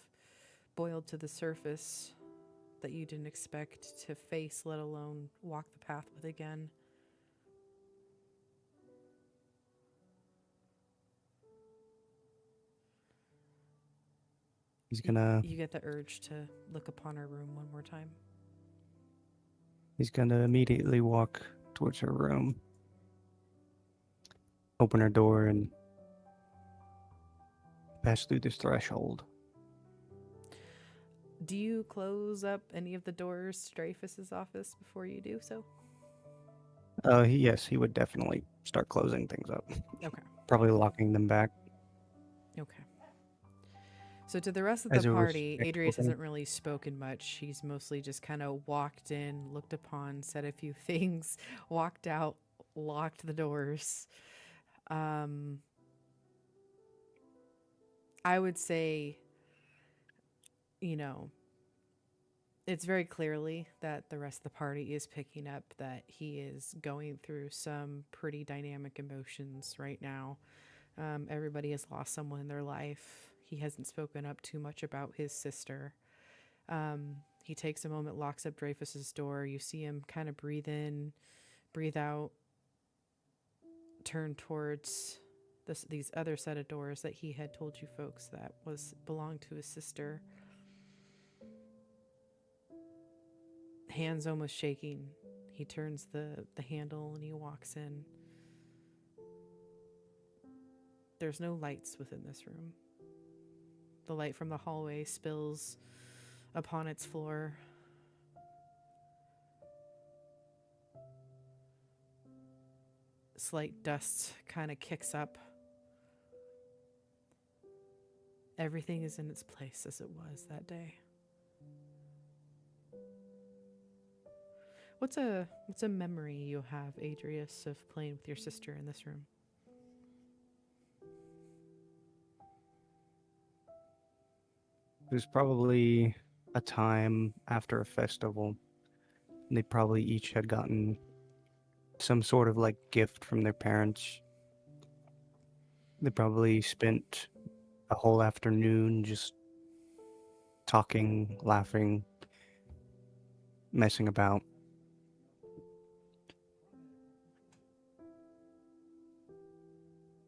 boiled to the surface that you didn't expect to face, let alone walk the path with again.
He's gonna...
You get the urge to look upon her room one more time.
He's gonna immediately walk towards her room. Open her door and pass through this threshold.
Do you close up any of the doors to Dreyfus's office before you do so?
Yes, he would definitely start closing things up.
Okay.
Probably locking them back.
Okay. So to the rest of
As
the
a
party,
respectful
Adrius
thing.
hasn't really spoken much. He's mostly just kind of walked in, looked upon, said a few things, walked out, locked the doors. I would say, you know, it's very clearly that the rest of the party is picking up that he is going through some pretty dynamic emotions right now. Everybody has lost someone in their life. He hasn't spoken up too much about his sister. He takes a moment, locks up Dreyfus's door. You see him kind of breathe in, breathe out, turn towards these other set of doors that he had told you folks that belonged to his sister. Hands almost shaking. He turns the handle and he walks in. There's no lights within this room. The light from the hallway spills upon its floor. Slight dust kind of kicks up. Everything is in its place as it was that day. What's a memory you have, Adrius, of playing with your sister in this room?
It was probably a time after a festival. They probably each had gotten some sort of like gift from their parents. They probably spent a whole afternoon just talking, laughing, messing about.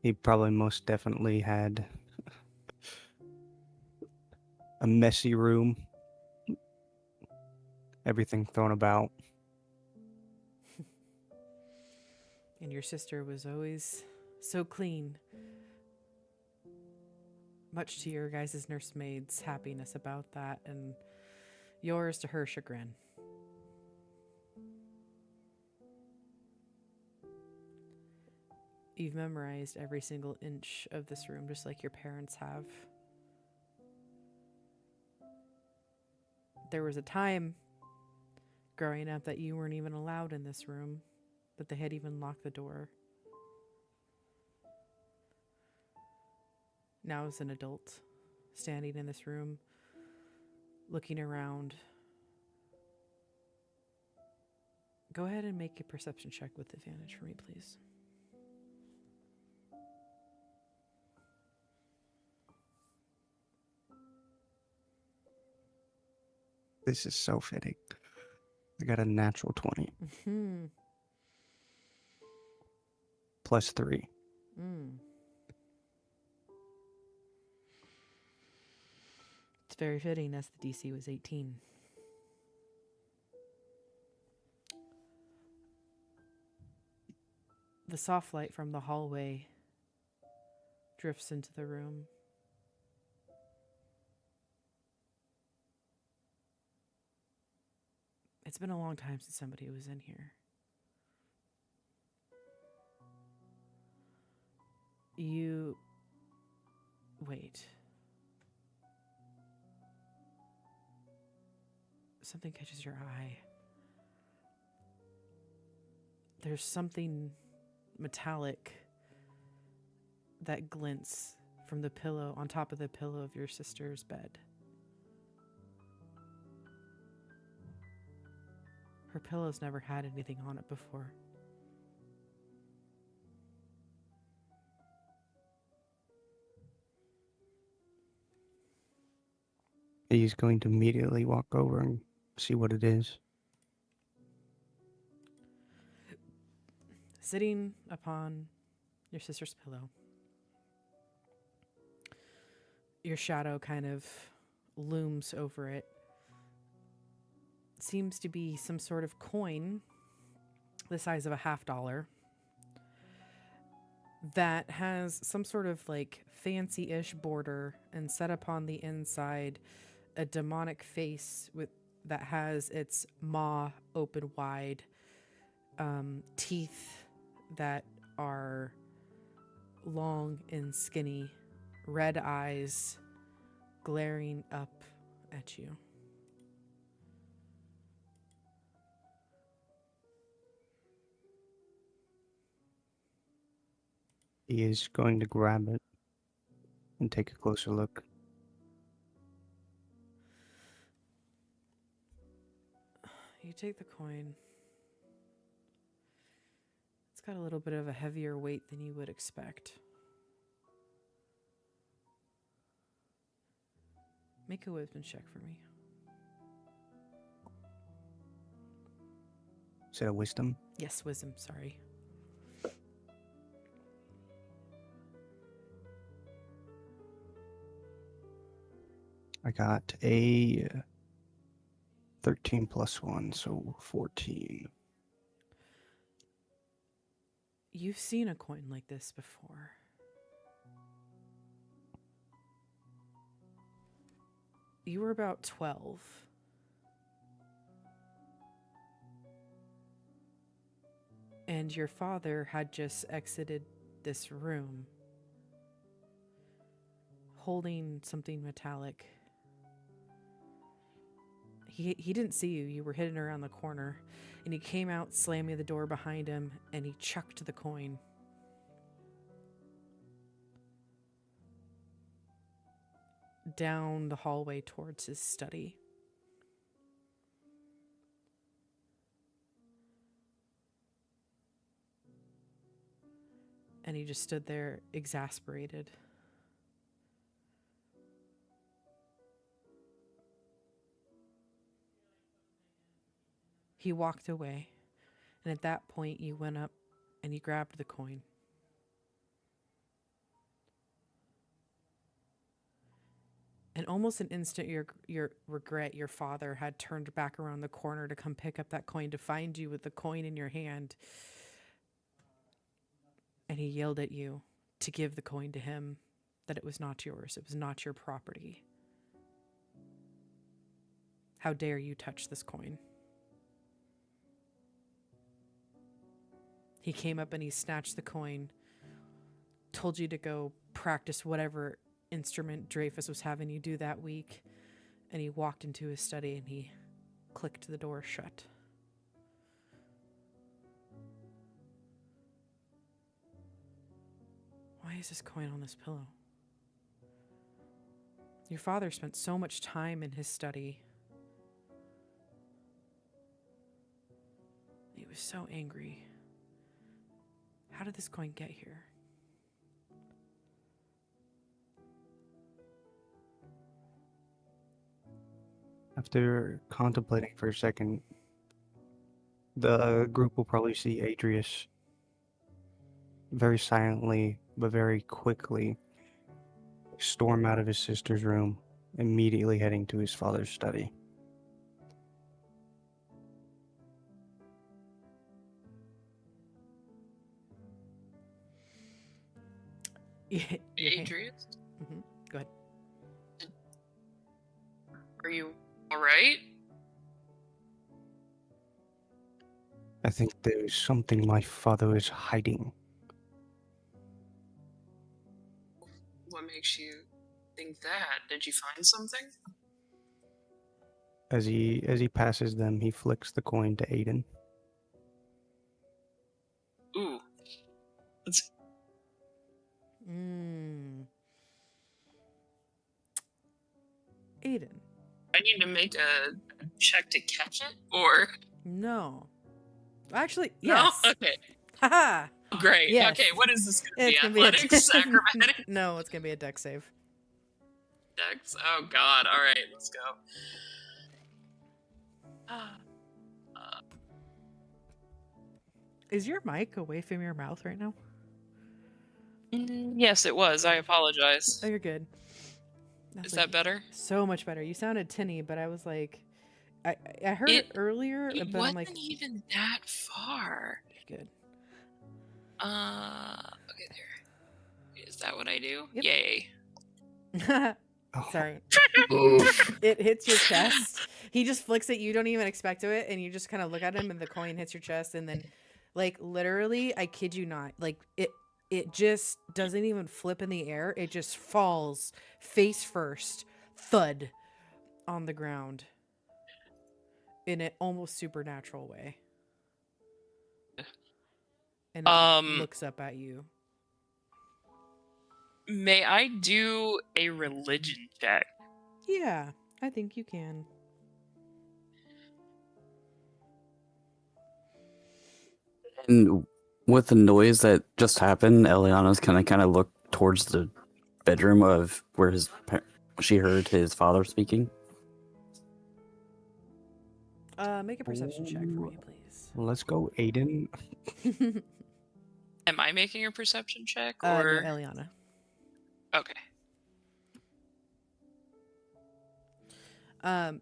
He probably most definitely had a messy room, everything thrown about.
And your sister was always so clean, much to your guys' nursemaid's happiness about that, and yours to her chagrin. You've memorized every single inch of this room, just like your parents have. There was a time growing up that you weren't even allowed in this room, that they had even locked the door. Now as an adult, standing in this room, looking around, go ahead and make a perception check with advantage for me, please.
This is so fitting. I got a natural 20
Mm-hmm.
plus 3.
It's very fitting as the DC was 18. The soft light from the hallway drifts into the room. It's been a long time since somebody was in here. You... Wait. Something catches your eye. There's something metallic that glints from the pillow, on top of the pillow of your sister's bed. Her pillow's never had anything on it before.
He's going to immediately walk over and see what it is.
Sitting upon your sister's pillow, your shadow kind of looms over it. Seems to be some sort of coin the size of a $50 that has some sort of like fancy-ish border, and set upon the inside a demonic face that has its maw open wide, teeth that are long and skinny, red eyes, glaring up at you.
He is going to grab it and take a closer look.
You take the coin. It's got a little bit of a heavier weight than you would expect. Make a wisdom check for me.
Is that a wisdom?
Yes, wisdom, sorry.
I got a 13 plus 1, so 14.
You've seen a coin like this before. You were about 12. And your father had just exited this room holding something metallic. He didn't see you. You were hidden around the corner. And he came out slamming the door behind him, and he chucked the coin. Down the hallway towards his study. And he just stood there exasperated. He walked away, and at that point you went up and you grabbed the coin. And almost an instant, your regret, your father had turned back around the corner to come pick up that coin, to find you with the coin in your hand. And he yelled at you to give the coin to him, that it was not yours. It was not your property. How dare you touch this coin? He came up and he snatched the coin, told you to go practice whatever instrument Dreyfus was having you do that week, and he walked into his study and he clicked the door shut. Why is this coin on this pillow? Your father spent so much time in his study. He was so angry. How did this coin get here?
After contemplating for a second, the group will probably see Adrius very silently, but very quickly, storm out of his sister's room, immediately heading to his father's study.
Adrian,
Mm-hmm. Go ahead.
are you alright?
I think there's something my father is hiding.
What makes you think that? Did you find something?
As he passes them, he flicks the coin to Aiden.
Ooh. Let's
Aiden.
I need to make a check to catch it, or
No. Actually, yes.
no? Okay.
Haha.
Great.
Yes.
Okay, what is this gonna
It's
be?
gonna be a
Athletics? Acrobatics?
No, it's gonna be a deck save.
Dex? Oh god, alright, let's go.
Is your mic away from your mouth right now?
Yes, it was. I apologize.
Oh, you're good.
Is that better?
So much better. You sounded tinny, but I was like, I heard
It-
it earlier,
It
but I'm
wasn't
like,
even that far.
good.
Okay, there. Is that what I do?
Yep.
Yay.
Oh,
Sorry. It hits your chest. He just flicks it. You don't even expect it, and you just kind of look at him, and the coin hits your chest, and then, like, literally, I kid you not, like, it just doesn't even flip in the air. It just falls face first thud on the ground in an almost supernatural way. And it looks up at you.
May I do a religion check?
Yeah, I think you can.
And with the noise that just happened, Eliana's kind of look towards the bedroom of where she heard his father speaking.
Make a perception check for me, please.
Let's go, Aiden.
Am I making a perception check,
No,
or
Eliana.
okay?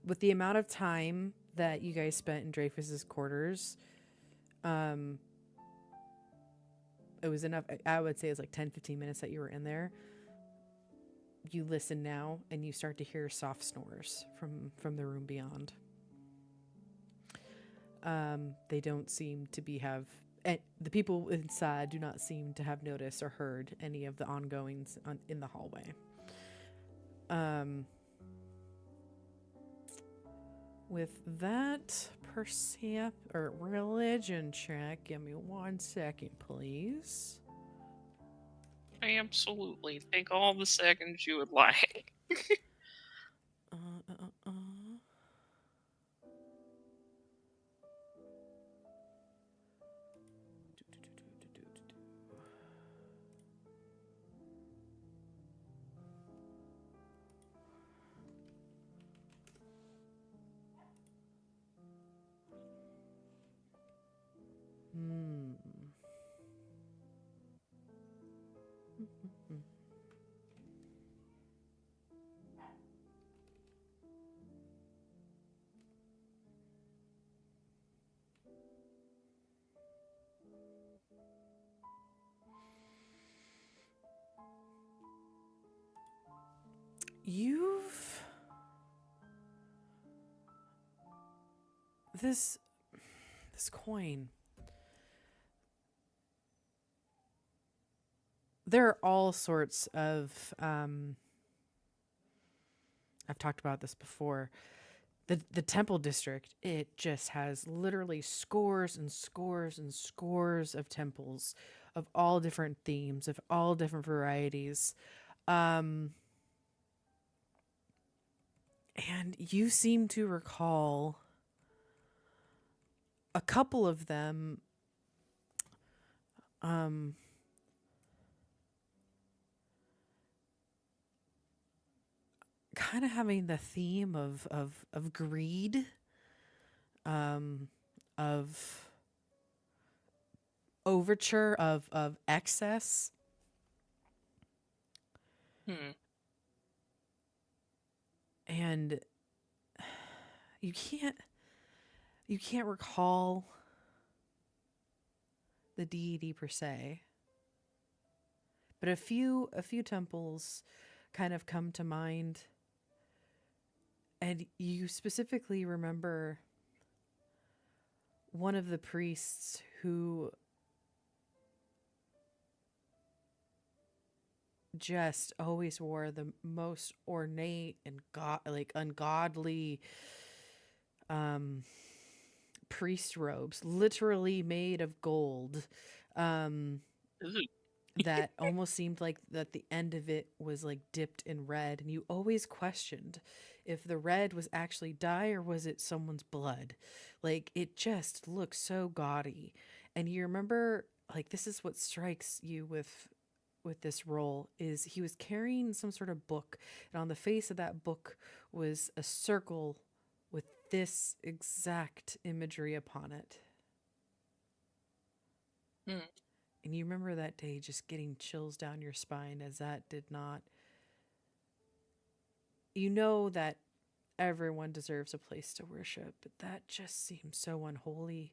With the amount of time that you guys spent in Dreyfus's quarters, it was enough. I would say it was like 10-15 minutes that you were in there. You listen now, and you start to hear soft snores from the room beyond. They don't seem to the people inside do not seem to have noticed or heard any of the ongoings in the hallway. With that religion check, give me 1 second, please.
Absolutely. Take all the seconds you would like.
This coin. There are all sorts of I've talked about this before. The temple district, it just has literally scores and scores and scores of temples of all different themes, of all different varieties. And you seem to recall a couple of them kind of having the theme of greed, of overture, of excess. And you can't recall the deity per se, but a few temples kind of come to mind, and you specifically remember one of the priests who just always wore the most ornate and ungodly priest robes, literally made of gold, that almost seemed like that the end of it was like dipped in red, and you always questioned if the red was actually dye or was it someone's blood. Like, it just looked so gaudy. And you remember, like, this is what strikes you with this role, is he was carrying some sort of book, and on the face of that book was a circle with this exact imagery upon it. And you remember that day just getting chills down your spine, as that did not... You know that everyone deserves a place to worship, but that just seemed so unholy,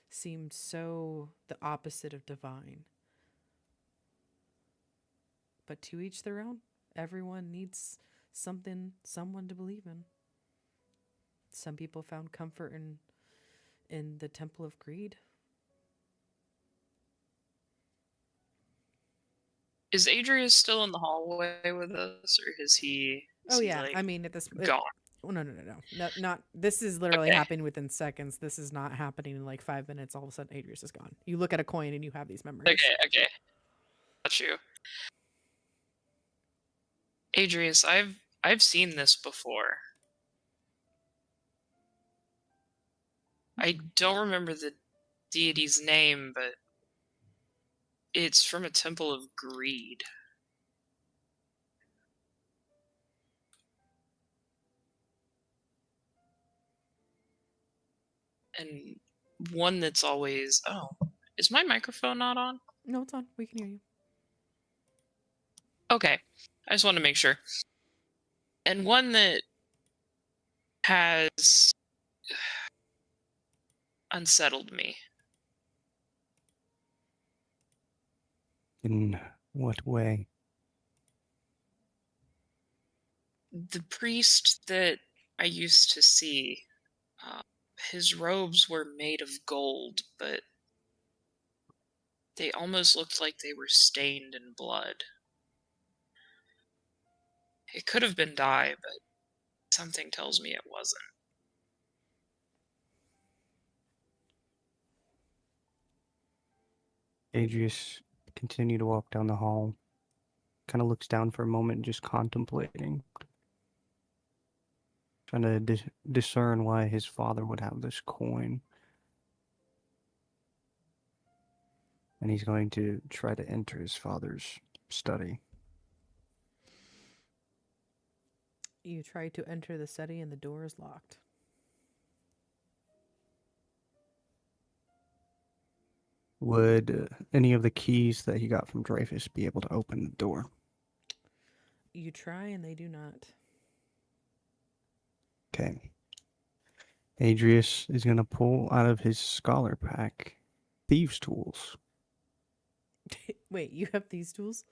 seemed so the opposite of divine. But to each their own. Everyone needs someone to believe in. Some people found comfort in the Temple of Greed.
Is Adrius still in the hallway with us, or has he
Oh
Is he,
yeah,
like,
I mean at this.
gone?
Oh no, not. This is literally
Okay.
happening within seconds. This is not happening in like 5 minutes. All of a sudden, Adrius is gone. You look at a coin and you have these memories.
Okay. Got you. Adrius, I've seen this before. I don't remember the deity's name, but it's from a temple of greed. And one that's always... Oh, is my microphone not on?
No, it's on. We can hear you.
Okay. I just want to make sure. And one that has unsettled me.
In what way?
The priest that I used to see, his robes were made of gold, but they almost looked like they were stained in blood. It could have been dye, but something tells me it wasn't.
Adrius continued to walk down the hall. Kind of looks down for a moment, just contemplating. Trying to discern why his father would have this coin. And he's going to try to enter his father's study.
You try to enter the study and the door is locked.
Would any of the keys that he got from Dreyfus be able to open the door?
You try and they do not.
Okay. Adrius is going to pull out of his scholar pack thieves' tools.
Wait, you have these tools?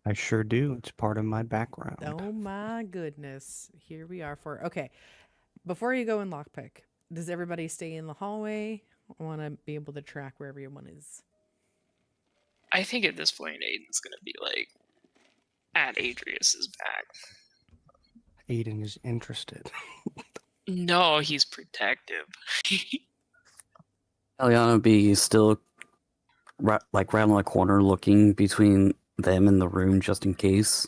I sure do. It's part of my background.
Oh my goodness. Here we are for... Okay. Before you go in lockpick, does everybody stay in the hallway? I want to be able to track where everyone is.
I think at this point, Aiden's gonna be like at Adrius's back.
Aiden is interested.
No, he's protective.
Eliana be still like around the corner looking between them and the room just in case.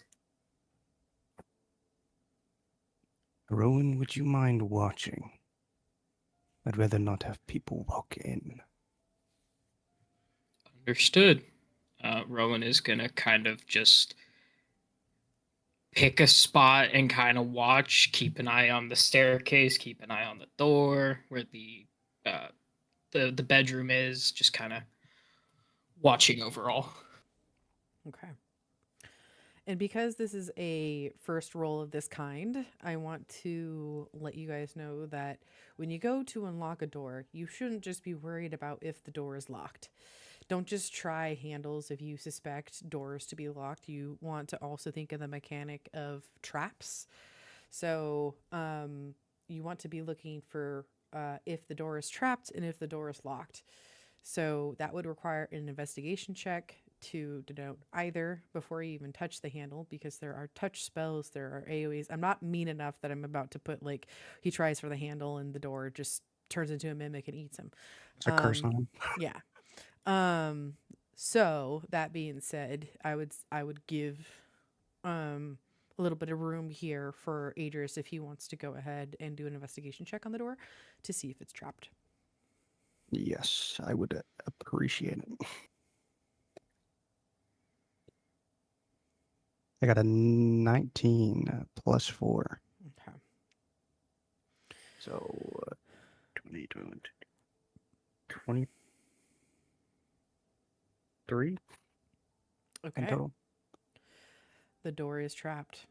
Rowan, would you mind watching? I'd rather not have people walk in.
Understood. Rowan is gonna kind of just pick a spot and kind of watch, keep an eye on the staircase, keep an eye on the door where the bedroom is, just kind of watching overall.
Okay. And because this is a first roll of this kind, I want to let you guys know that when you go to unlock a door, you shouldn't just be worried about if the door is locked. Don't just try handles if you suspect doors to be locked. You want to also think of the mechanic of traps. So you want to be looking for if the door is trapped and if the door is locked. So that would require an investigation check to denote either before you even touch the handle, because there are touch spells, there are AoEs. I'm not mean enough that I'm about to put like he tries for the handle and the door just turns into a mimic and eats him.
It's a curse on him.
Yeah. So that being said, I would give a little bit of room here for Adrius if he wants to go ahead and do an investigation check on the door to see if it's trapped.
Yes, I would appreciate it. I got a 19 plus 4.
Okay.
So 23
Okay.
in total.
The door is trapped.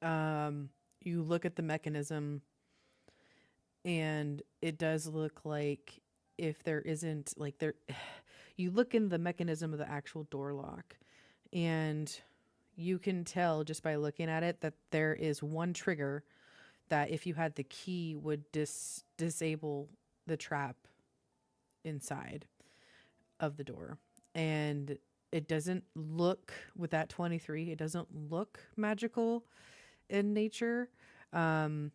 You look at the mechanism and it does look like if there isn't like there you look in the mechanism of the actual door lock and you can tell just by looking at it that there is one trigger that if you had the key would disable the trap inside of the door. And it doesn't look, with that 23, it doesn't look magical in nature. Um,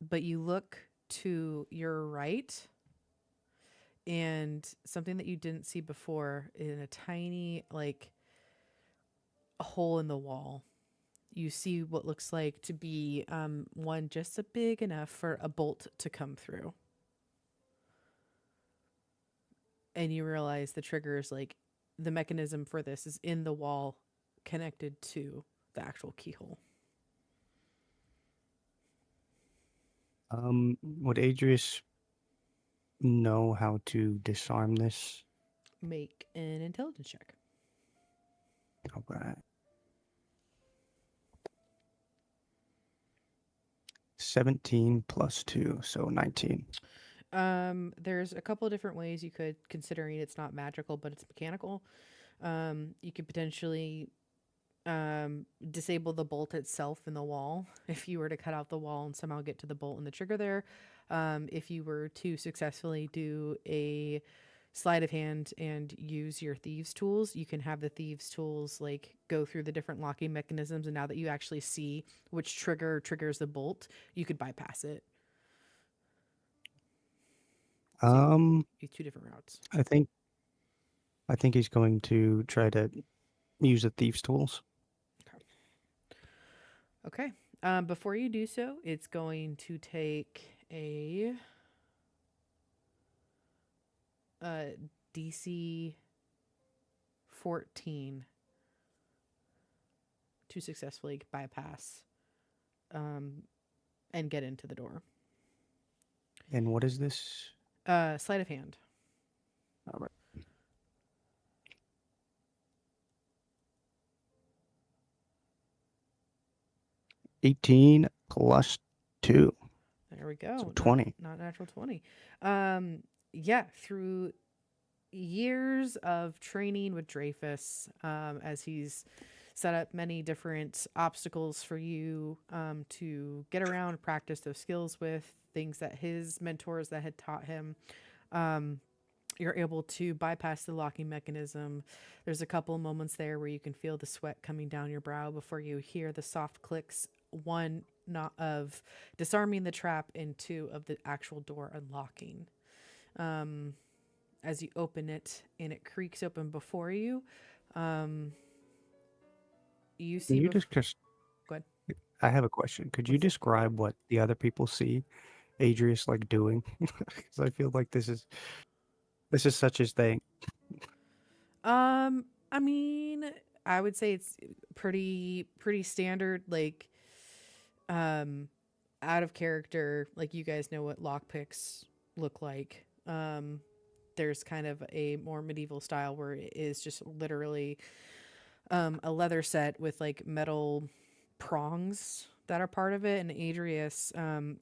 but you look to your right, and something that you didn't see before, in a tiny, like, hole in the wall, you see what looks like to be one just a big enough for a bolt to come through. And you realize the trigger is like, the mechanism for this is in the wall connected to the actual keyhole.
Would Adrius know how to disarm this?
Make an intelligence check.
All right. 17 plus 2, so 19.
There's a couple of different ways you could, considering it's not magical but it's mechanical. You could potentially disable the bolt itself in the wall if you were to cut out the wall and somehow get to the bolt and the trigger there. If you were to successfully do a sleight of hand and use your thieves tools, you can have the thieves tools like go through the different locking mechanisms, and now that you actually see which trigger triggers the bolt, you could bypass it.
So
two different routes.
I think he's going to try to use the thieves' tools.
Okay. Before you do so, it's going to take a DC 14 to successfully bypass and get into the door.
And what is this?
Sleight of hand.
All right. 18 plus 2.
There we go.
So 20.
Not natural 20. Yeah, through years of training with Dreyfus, as he's set up many different obstacles for you to get around, practice those skills with, things that his mentors that had taught him. You're able to bypass the locking mechanism. There's a couple moments there where you can feel the sweat coming down your brow before you hear the soft clicks, one, not of disarming the trap, and two, of the actual door unlocking. As you open it and it creaks open before you, you see...
Can you just
Go ahead.
I have a question. Could you describe what the other people see Adrius like doing? Because I feel like this is such his thing.
I mean, I would say it's pretty standard, like out of character. Like, you guys know what lockpicks look like. There's kind of a more medieval style where it is just literally a leather set with like metal prongs that are part of it, and Adrius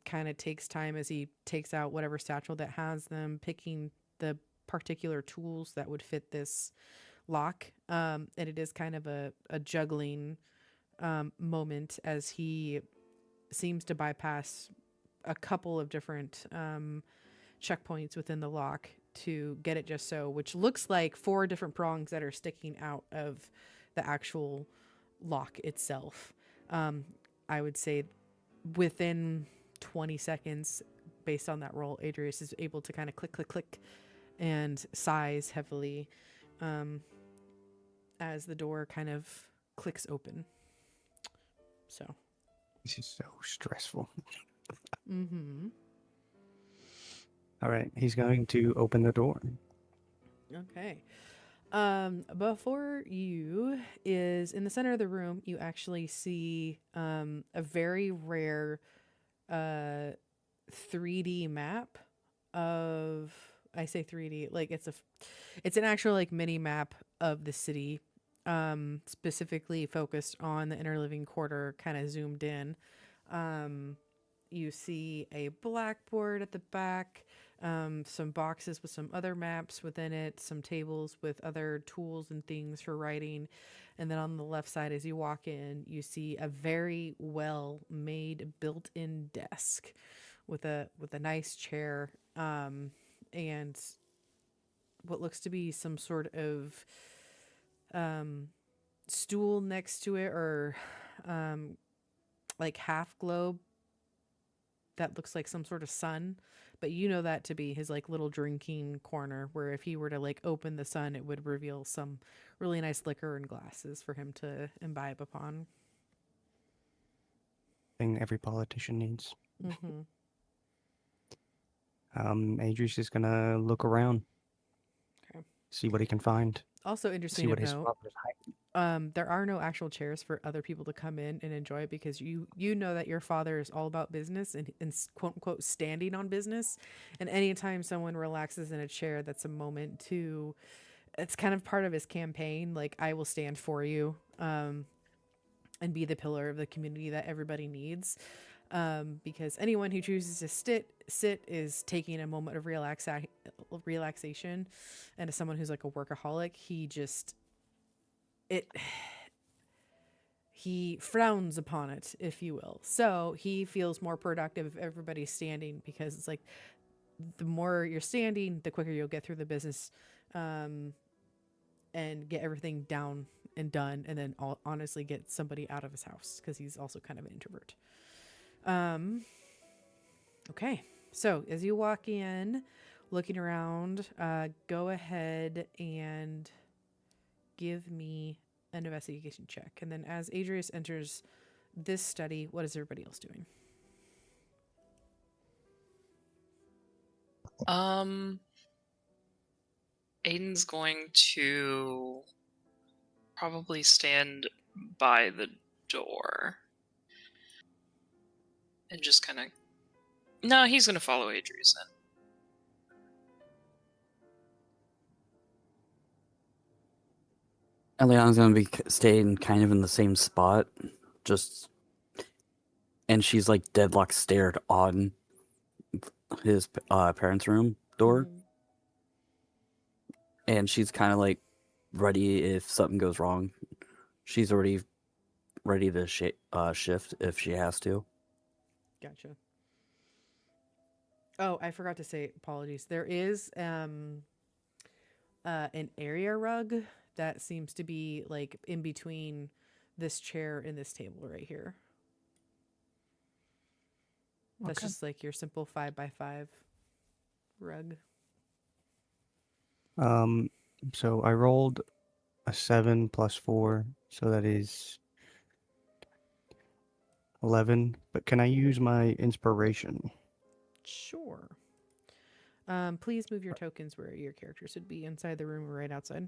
kind of takes time as he takes out whatever satchel that has them, picking the particular tools that would fit this lock, and it is kind of a juggling moment as he seems to bypass a couple of different checkpoints within the lock to get it just so, which looks like 4 different prongs that are sticking out of the actual lock itself. I would say within 20 seconds, based on that roll, Adrius is able to kind of click, click, click, and sighs heavily as the door kind of clicks open. So.
This is so stressful.
Mm-hmm.
All right, he's going to open the door.
Okay. Before you is in the center of the room, you actually see a very rare 3D map of, I say 3D, like it's an actual like mini map of the city, specifically focused on the inner living quarter, kind of zoomed in. You see a blackboard at the back, some boxes with some other maps within it, some tables with other tools and things for writing. And then on the left side, as you walk in, you see a very well made built-in desk with a nice chair, and what looks to be some sort of stool next to it, or like half globe that looks like some sort of sun, but you know that to be his like little drinking corner, where if he were to like open the sun, it would reveal some really nice liquor and glasses for him to imbibe upon.
Thing every politician needs.
Mm-hmm.
Adrius is gonna look around,
Okay.
see what he can find,
Also
see
interesting
what
to
his
note,
father's hiding.
there are no actual chairs for other people to come in and enjoy, because you know that your father is all about business and quote unquote standing on business, and anytime someone relaxes in a chair, that's a moment to, it's kind of part of his campaign, like, I will stand for you, and be the pillar of the community that everybody needs, because anyone who chooses to sit is taking a moment of relaxation, and as someone who's like a workaholic, he frowns upon it, if you will. So he feels more productive if everybody's standing, because it's like the more you're standing, the quicker you'll get through the business, and get everything down and done, and then honestly get somebody out of his house, because he's also kind of an introvert. Okay, so as you walk in, looking around, go ahead and give me an investigation check. And then as Adrius enters this study, what is everybody else doing?
Aiden's going to probably stand by the door and just kind of. No, he's going to follow Adrius then.
Eliana's gonna be staying kind of in the same spot, just, and she's like deadlock stared on his parents' room door, and she's kind of like ready if something goes wrong. She's already ready to shift if she has to.
Gotcha. Oh, I forgot to say, apologies. There is an area rug that seems to be like in between this chair and this table right here. That's
Okay.
just like your simple 5x5 rug.
So I rolled a 7 plus 4, so that is 11. But can I use my inspiration?
Sure. Please move your tokens where your characters would be, inside the room or right outside.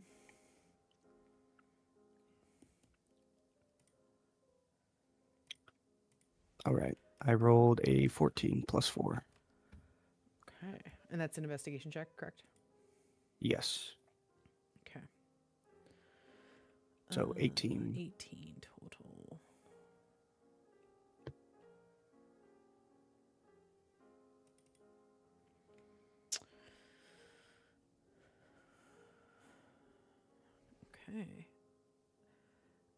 All right. I rolled a 14 plus 4.
Okay. And that's an investigation check, correct?
Yes.
Okay.
So 18.
18 total. Okay.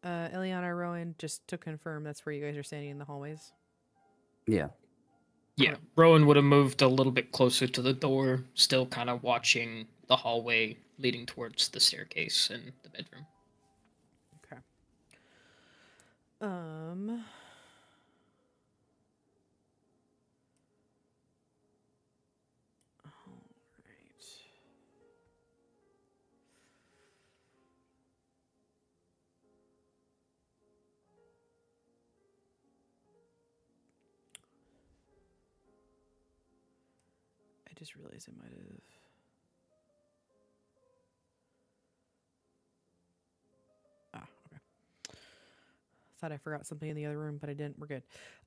Eliana, Rowan, just to confirm, that's where you guys are standing in the hallways?
Yeah.
Yeah, Rowan would have moved a little bit closer to the door, still kind of watching the hallway leading towards the staircase and the bedroom.
Okay. All right. I just realized I might have. Okay. Thought I forgot something in the other room, but I didn't. We're good.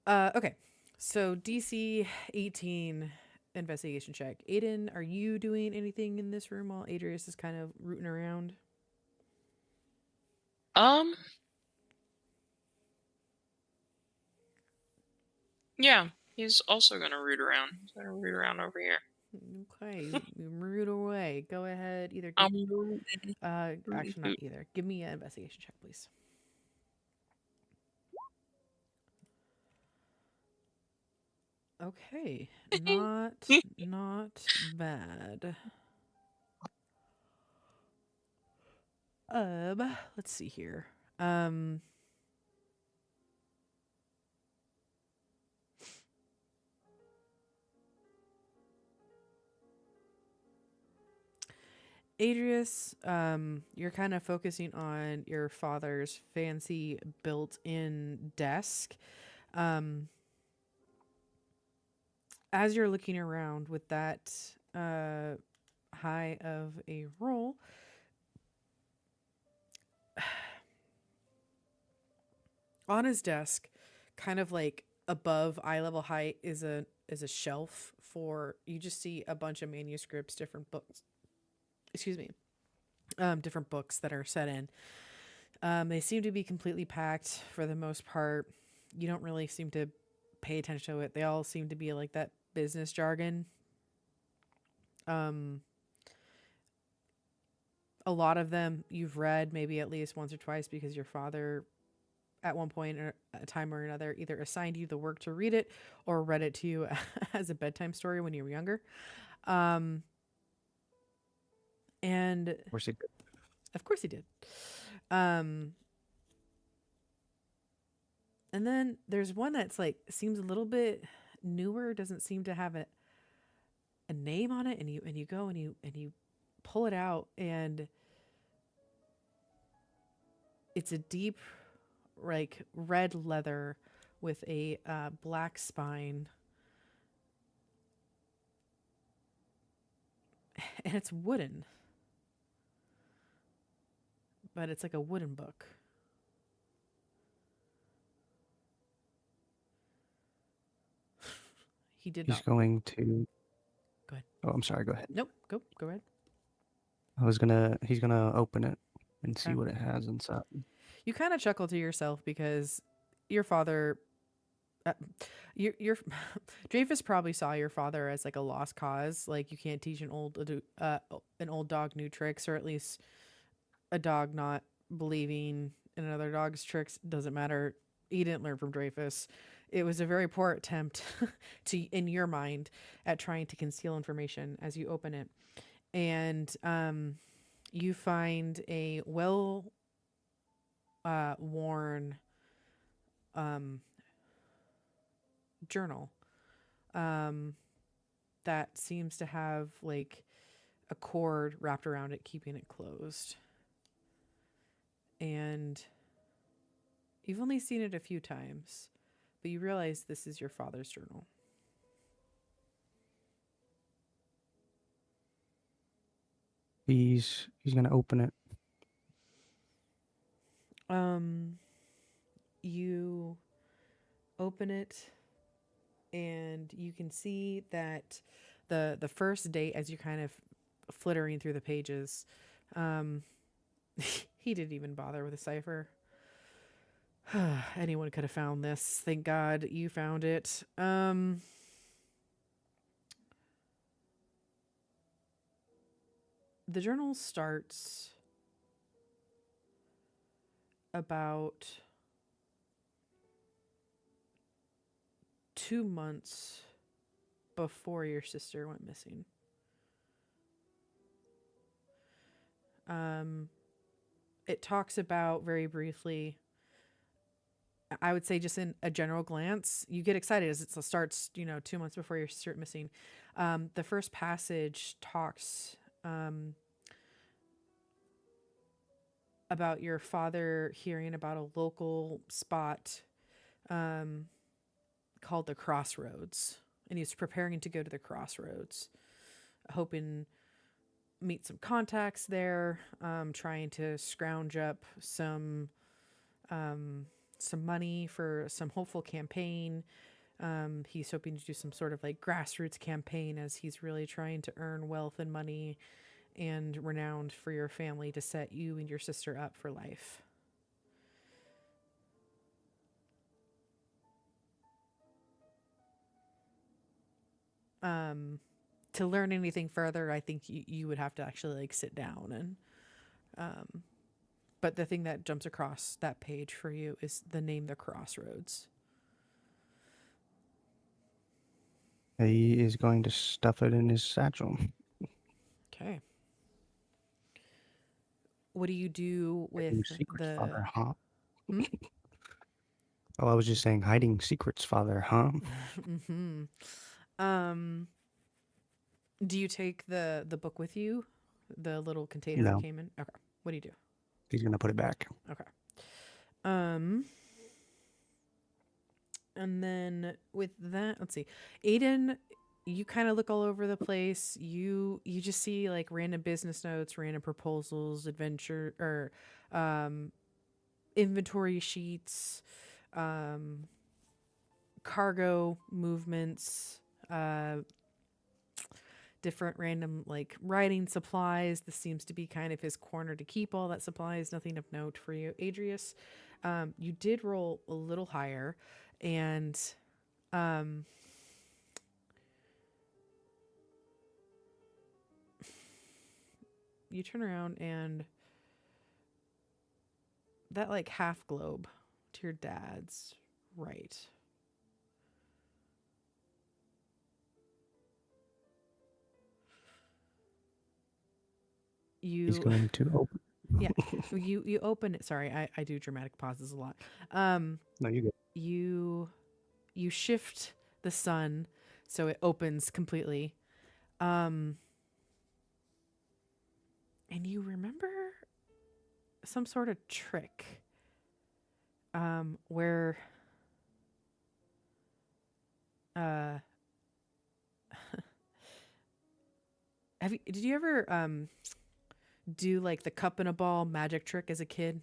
Okay. So DC 18 investigation check. Aiden, are you doing anything in this room while Adrius is kind of rooting around?
Yeah, he's also going to root around. He's going to root around over here.
Okay, you root away. Go ahead. Either give, actually not either. Give me an investigation check, please. Okay, not bad. Let's see here. Adrius, you're kind of focusing on your father's fancy built-in desk. As you're looking around with that high of a roll, on his desk, kind of like above eye level height, is a shelf for, you just see a bunch of manuscripts, different books. Excuse me. Different books that are set in. They seem to be completely packed for the most part. You don't really seem to pay attention to it. They all seem to be like that business jargon. A lot of them you've read maybe at least once or twice because your father at one point or a time or another either assigned you the work to read it or read it to you as a bedtime story when you were younger. And
Of course he did.
of course he did. And then there's one that's like seems a little bit newer, doesn't seem to have a name on it, and you go and you pull it out, and it's a deep like red leather with a black spine, and it's wooden, but it's like a wooden book. He did
He's
not.
going to.
Go ahead.
Oh, I'm sorry. Go ahead.
Nope. Go ahead.
He's gonna open it and see
Okay.
what it has inside.
You kind of chuckle to yourself because your father, your Dreyfus probably saw your father as like a lost cause. Like you can't teach an old dog new tricks, or at least a dog not believing in another dog's tricks. Doesn't matter. He didn't learn from Dreyfus. It was a very poor attempt to, in your mind, at trying to conceal information as you open it. And you find a well worn journal that seems to have like a cord wrapped around it, keeping it closed. And you've only seen it a few times, but you realize this is your father's journal.
He's gonna open it.
You open it, and you can see that the first date, as you're kind of flittering through the pages, he didn't even bother with a cipher. Anyone could have found this. Thank God you found it. The journal starts about 2 months before your sister went missing. It talks about very briefly, I would say just in a general glance, you get excited as it starts, 2 months before your sister went missing. The first passage talks about your father hearing about a local spot called the Crossroads, and he's preparing to go to the Crossroads, hoping meet some contacts there, trying to scrounge up some money for some hopeful campaign. He's hoping to do some sort of like grassroots campaign as he's really trying to earn wealth and money and renown for your family to set you and your sister up for life. To learn anything further, I think you would have to actually like sit down and but the thing that jumps across that page for you is the name The Crossroads.
He is going to stuff it in his satchel.
Okay. what do you do with
Hiding secrets,
the?
father, huh?
Hmm?
Oh, I was just saying, hiding secrets, father, huh?
Mm-hmm. Um, do you take the book with you? The little container it
No,
came in? Okay. What do you do?
he's gonna put it back.
Okay. Um, and then with that, let's see. Aiden, you kind of look all over the place. You just see like random business notes, random proposals, adventure or inventory sheets, um cargo movements, different random like writing supplies. This seems to be kind of his corner to keep all that supplies. Nothing of note for you, Adrius. You did roll a little higher, and um, you turn around and that like half globe to your dad's right.
He's
You
going to open.
yeah, you open it. Sorry, I do dramatic pauses a lot.
No, you good.
You shift the sun so it opens completely. And you remember some sort of trick where did you ever do like the cup in a ball magic trick as a kid?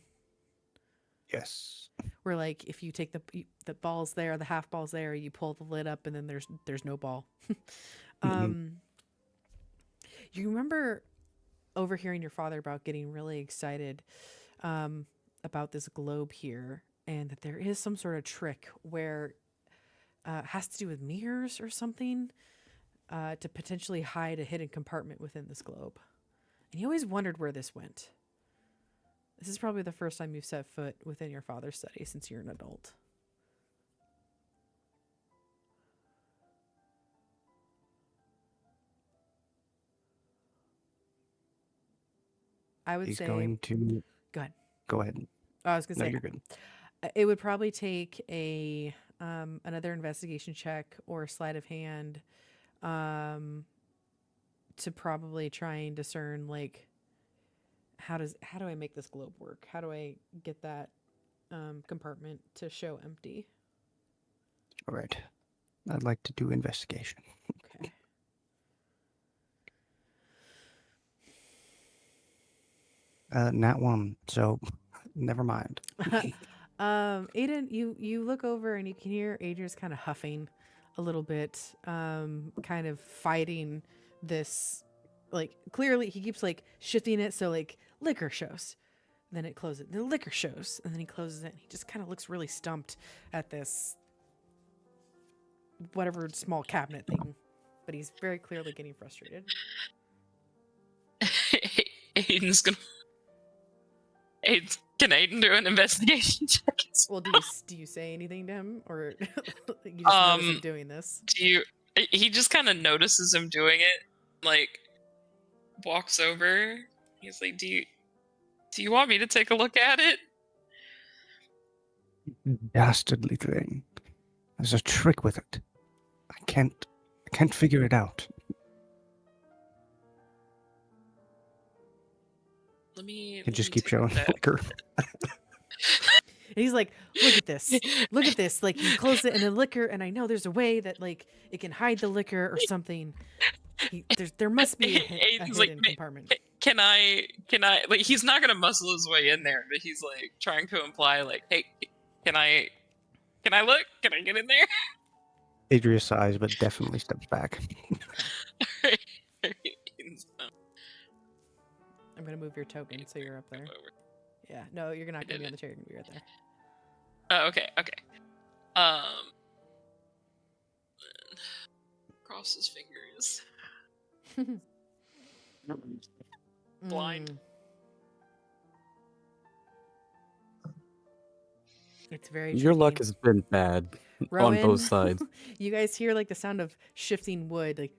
Yes.
Where like if you take the balls there, the half balls there, you pull the lid up and then there's no ball. You remember overhearing your father about getting really excited about this globe here, and that there is some sort of trick where has to do with mirrors or something to potentially hide a hidden compartment within this globe. And you always wondered where this went. This is probably the first time you've set foot within your father's study since you're an adult. I would
He's
say.
going to.
Go ahead.
Go ahead.
I was gonna
No,
say.
you're good.
It would probably take a another investigation check or a sleight of hand to probably try and discern like how do I make this globe work? How do I get that compartment to show empty?
All right. I'd like to do investigation.
Okay.
Nat 1, so never mind.
Aiden, you look over and you can hear Adrian's kind of huffing a little bit, kind of fighting this. Like clearly he keeps like shifting it so like liquor shows, then it closes. The liquor shows, and then he closes it. And he just kind of looks really stumped at this whatever small cabinet thing, but he's very clearly getting frustrated.
Aiden's gonna. Can Aiden do an investigation check?
Well, do you say anything to him, or you just notice him doing this?
He just kind of notices him doing it, like walks over. He's like, "Do you want me to take a look at it?"
Dastardly thing. There's a trick with it. I can't figure it out.
Let me.
You just keep showing liquor.
And he's like, look at this. Look at this. Like, you close it in the liquor, and I know there's a way that, like, it can hide the liquor or something. There must be a hidden
like,
compartment.
Can I, like, he's not gonna muscle his way in there, but he's, like, trying to imply, like, hey, can I look? Can I get in there?
Adria sighs, but definitely steps back.
I'm going to move your token so you're up there. Yeah, no, you're not going to be on the chair. You're going to be right there.
Oh, okay. Cross his fingers. Blind.
It's very
Your luck
tricky.
has been bad
Rowan,
on both sides.
You guys hear like the sound of shifting wood, like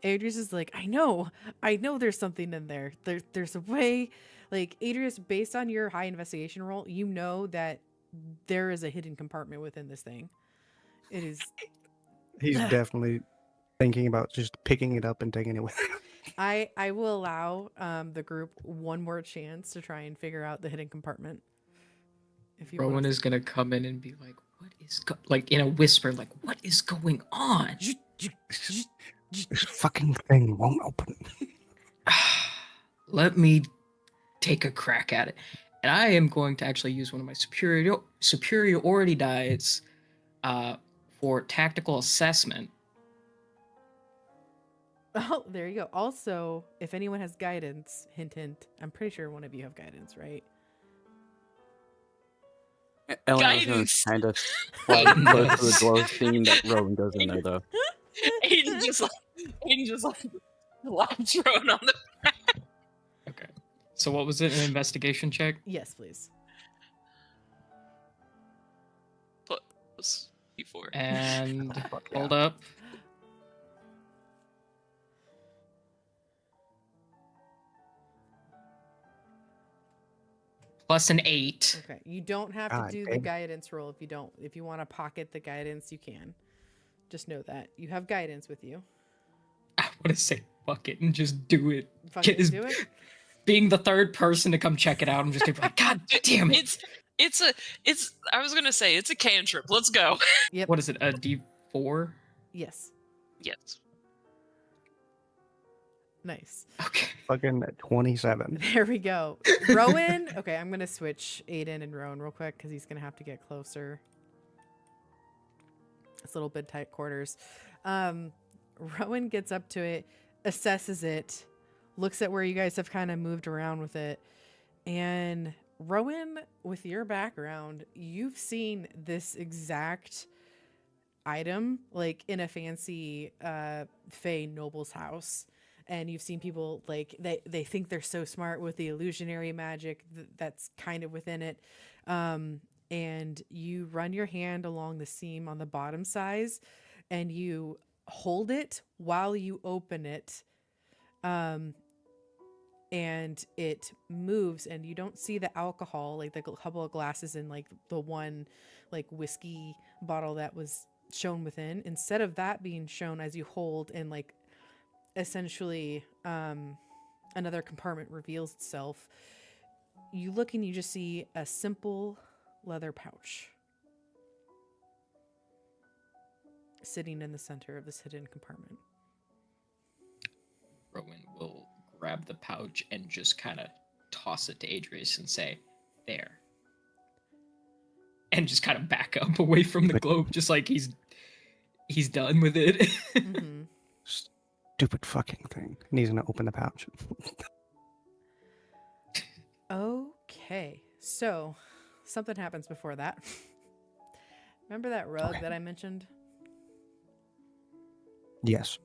Adrius is like, I know there's something in there. There's a way. Like, Adrius, based on your high investigation roll, you know that there is a hidden compartment within this thing. It is.
He's definitely thinking about just picking it up and taking it with him.
I will allow the group one more chance to try and figure out the hidden compartment. If you
Rowan
want
is gonna come in and be like, "What is like in a whisper, like what is going on?"
This fucking thing won't open.
Let me take a crack at it, and I am going to actually use one of my superiority dice for tactical assessment.
Oh, there you go. Also, if anyone has guidance, hint, hint. I'm pretty sure one of you have guidance, right?
Eleanor's gonna
Guidance.
kind of slide close to the door, seeing that Rowan goes in there though.
Aiden just like slaps Rowan on the
Okay. So what was it? An investigation check?
Yes, please.
plus before.
And
Fuck
hold
yeah.
up. Plus an 8.
Okay. You don't have to
God
do the
damn.
guidance roll if you don't. If you want to pocket the guidance, you can. Just know that. You have guidance with you.
I want to say fuck it and just do it.
Fucking
Get-
do it.
Being the third person to come check it out, I'm just gonna be like, God damn it.
It's I was gonna say it's a cantrip. Let's go.
Yep.
What is it? A D4?
Yes.
Yes.
Nice.
Okay.
Fucking 27.
There we go. Rowan. Okay, I'm going to switch Aiden and Rowan real quick because he's going to have to get closer. It's a little bit tight quarters. Rowan gets up to it, assesses it, looks at where you guys have kind of moved around with it. And Rowan, with your background, you've seen this exact item like in a fancy Fey noble's house. And you've seen people like they think they're so smart with the illusionary magic that's kind of within it. And you run your hand along the seam on the bottom size and you hold it while you open it. And it moves and you don't see the alcohol, like the couple of glasses in like the one like whiskey bottle that was shown within. Instead of that being shown as you hold and like essentially another compartment reveals itself, you look and you just see a simple leather pouch sitting in the center of this hidden compartment.
Rowan will grab the pouch and just kind of toss it to Adrius and say, "There." And just kind of back up away from the globe, just like he's done with it.
Mm-hmm.
Stupid fucking thing. And he's gonna open the pouch.
Okay, so something happens before that. Remember that rug that I mentioned?
Yes.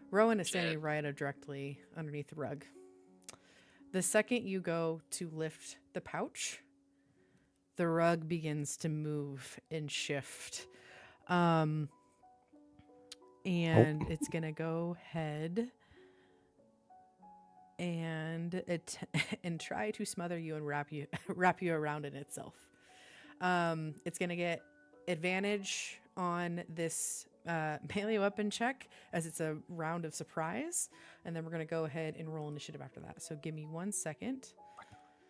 Rowan is standing right directly underneath the rug. The second you go to lift the pouch, the rug begins to move and shift. And it's going to go ahead and and try to smother you and wrap you around in itself. It's going to get advantage on this melee weapon check as it's a round of surprise, and then we're going to go ahead and roll initiative after that. So give me 1 second.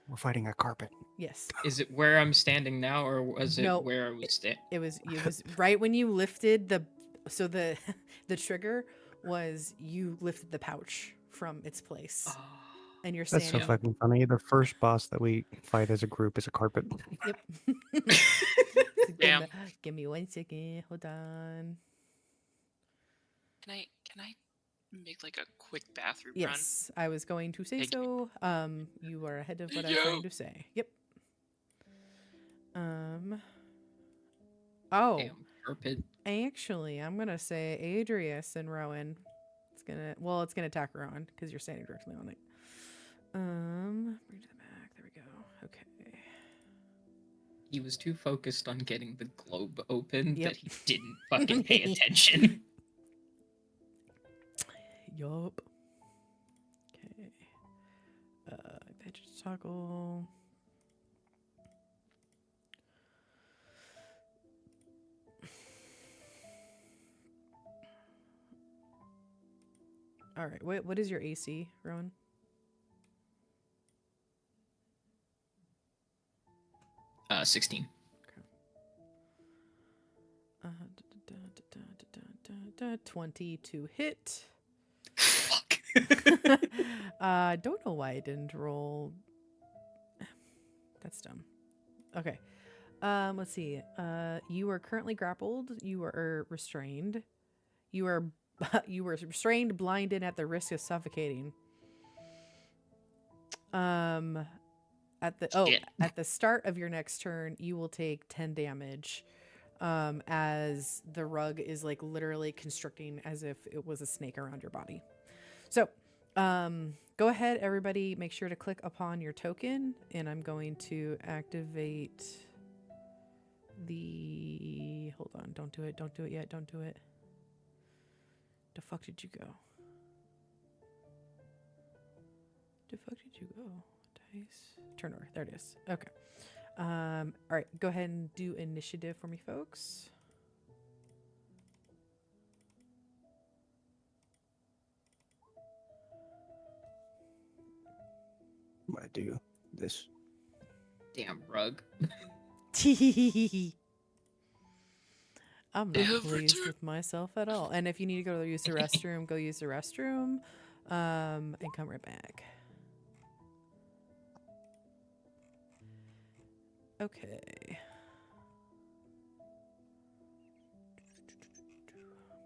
We're fighting a carpet.
Yes.
Is it where I'm standing now, or was it
No,
where I was standing?
It was right when you lifted the trigger was you lifted the pouch from its place. And you're
That's so
standing.
fucking funny. The first boss that we fight as a group is a carpet.
Yep.
Damn.
Give me 1 second. Hold on.
Can I make like a quick bathroom
Yes, I was going to say
Thank
so. You are ahead of what I was
Yo.
going to say. Yep. Oh,
Damn, carpet.
actually, I'm gonna say Adrius and Rowan. It's gonna attack Rowan because you're standing directly on it. Bring to the back. There we go. Okay.
He was too focused on getting the globe open
Yep.
that he didn't fucking pay attention.
Yup. Okay. Pitch toggle. All right. What is your AC, Rowan?
Uh, 16.
20 to hit.
Fuck.
Don't know why I didn't roll. That's dumb. Okay. Let's see. You are currently grappled. You are restrained. You are you were restrained, blinded, at the risk of suffocating. At the start of your next turn, you will take 10 damage. As the rug is like literally constricting as if it was a snake around your body. So, go ahead, everybody. Make sure to click upon your token, and I'm going to activate the. Hold on! Don't do it! Don't do it yet! Don't do it! The fuck did you go? The fuck did you go? Dice. Turn over. There it is. Okay. All right. Go ahead and do initiative for me, folks.
I'm gonna do this.
Damn rug.
I'm not pleased with myself at all. And if you need to go use the restroom, go use the restroom. And come right back. Okay.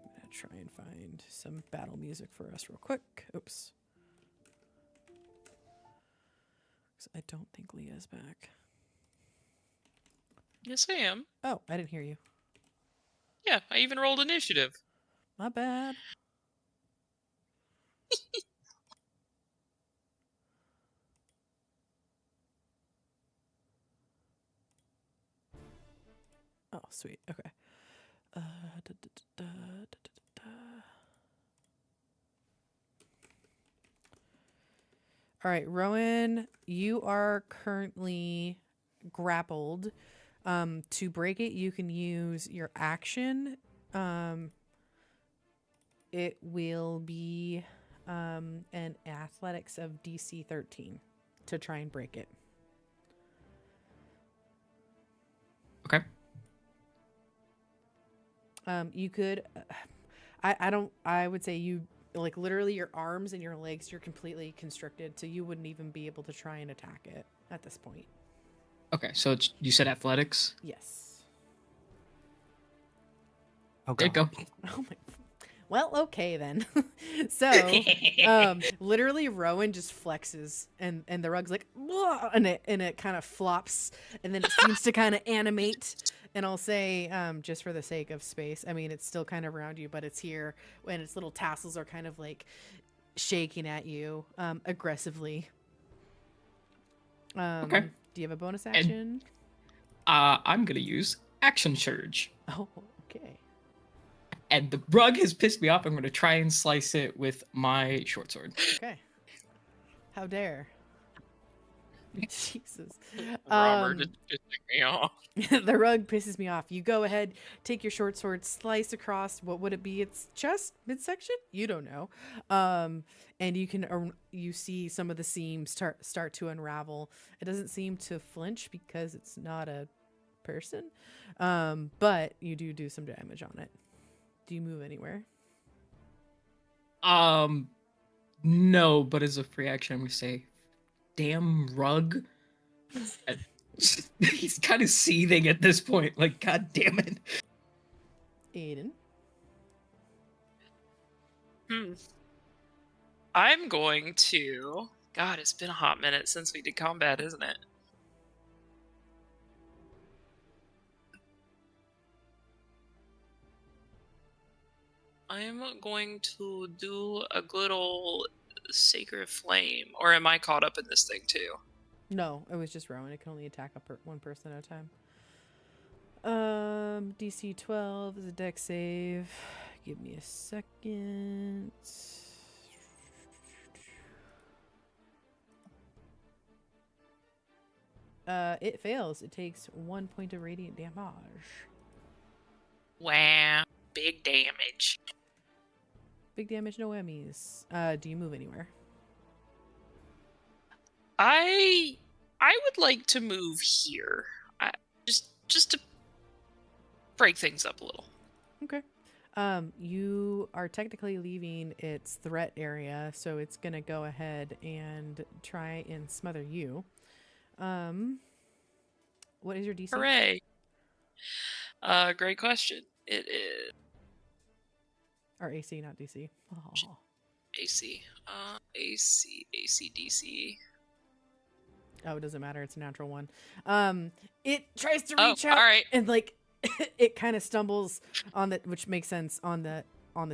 I'm gonna try and find some battle music for us real quick. Oops. 'Cause I don't think Leah's back.
Yes, I am.
Oh, I didn't hear you.
Yeah, I even rolled initiative.
My bad. Oh, sweet. Okay. All right, Rowan, you are currently grappled. To break it, you can use your action. It will be an athletics of DC 13 to try and break it.
Okay.
You could, I would say you, like literally your arms and your legs, you're completely constricted, so you wouldn't even be able to try and attack it at this point.
Okay, so you said athletics?
Yes.
Okay.
There you go.
Oh my. Well, okay then. So, literally Rowan just flexes and the rug's like, "Whoa," and it kind of flops, and then it seems to kind of animate. And I'll say, just for the sake of space, I mean, it's still kind of around you, but it's here, and its little tassels are kind of like shaking at you, aggressively.
Okay.
Do you have a bonus action?
I'm gonna use action surge.
Oh, okay.
And the rug has pissed me off. I'm gonna try and slice it with my short sword.
Okay. How dare. Jesus.
Robert just pissing me off.
The rug pisses me off. You go ahead, take your short sword, slice across. What would it be? Its chest, midsection? You don't know. And you can you see some of the seams start to unravel. It doesn't seem to flinch because it's not a person. But you do some damage on it. Do you move anywhere?
No, but as a free action, I'm gonna say, damn rug. He's kind of seething at this point. Like, god damn it.
Aiden?
I'm going to... God, it's been a hot minute since we did combat, isn't it? I'm going to do a good old Sacred Flame. Or am I caught up in this thing too?
No, it was just Rowan. It can only attack one person at a time. DC 12 is a dex save. Give me a second. It fails. It takes 1 point of radiant damage.
Wow, big damage.
Big damage, no whammies. Do you move anywhere?
I would like to move here. Just to break things up a little.
Okay. You are technically leaving its threat area, so it's gonna go ahead and try and smother you. What is your DC?
Hooray! Great question. It is
Or AC, not DC. Oh.
AC. DC.
Oh, it doesn't matter. It's a natural one. It tries to
Oh,
reach out,
all right.
and like it kind of stumbles on the, which makes sense on the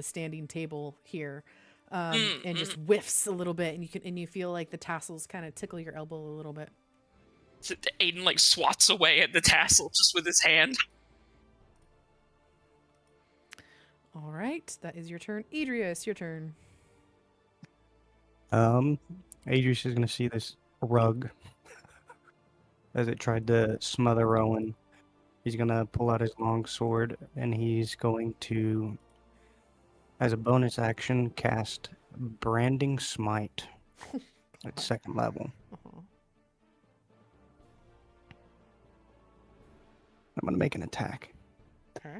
standing table here, and just whiffs a little bit, and you feel like the tassels kind of tickle your elbow a little bit.
So Aiden like swats away at the tassel just with his hand.
All right, that is your turn. Idrius, your turn.
Adrius is gonna see this rug as it tried to smother Rowan. He's gonna pull out his long sword and he's going to, as a bonus action, cast Branding Smite at 2nd level.
Uh-huh.
I'm gonna make an attack.
Okay.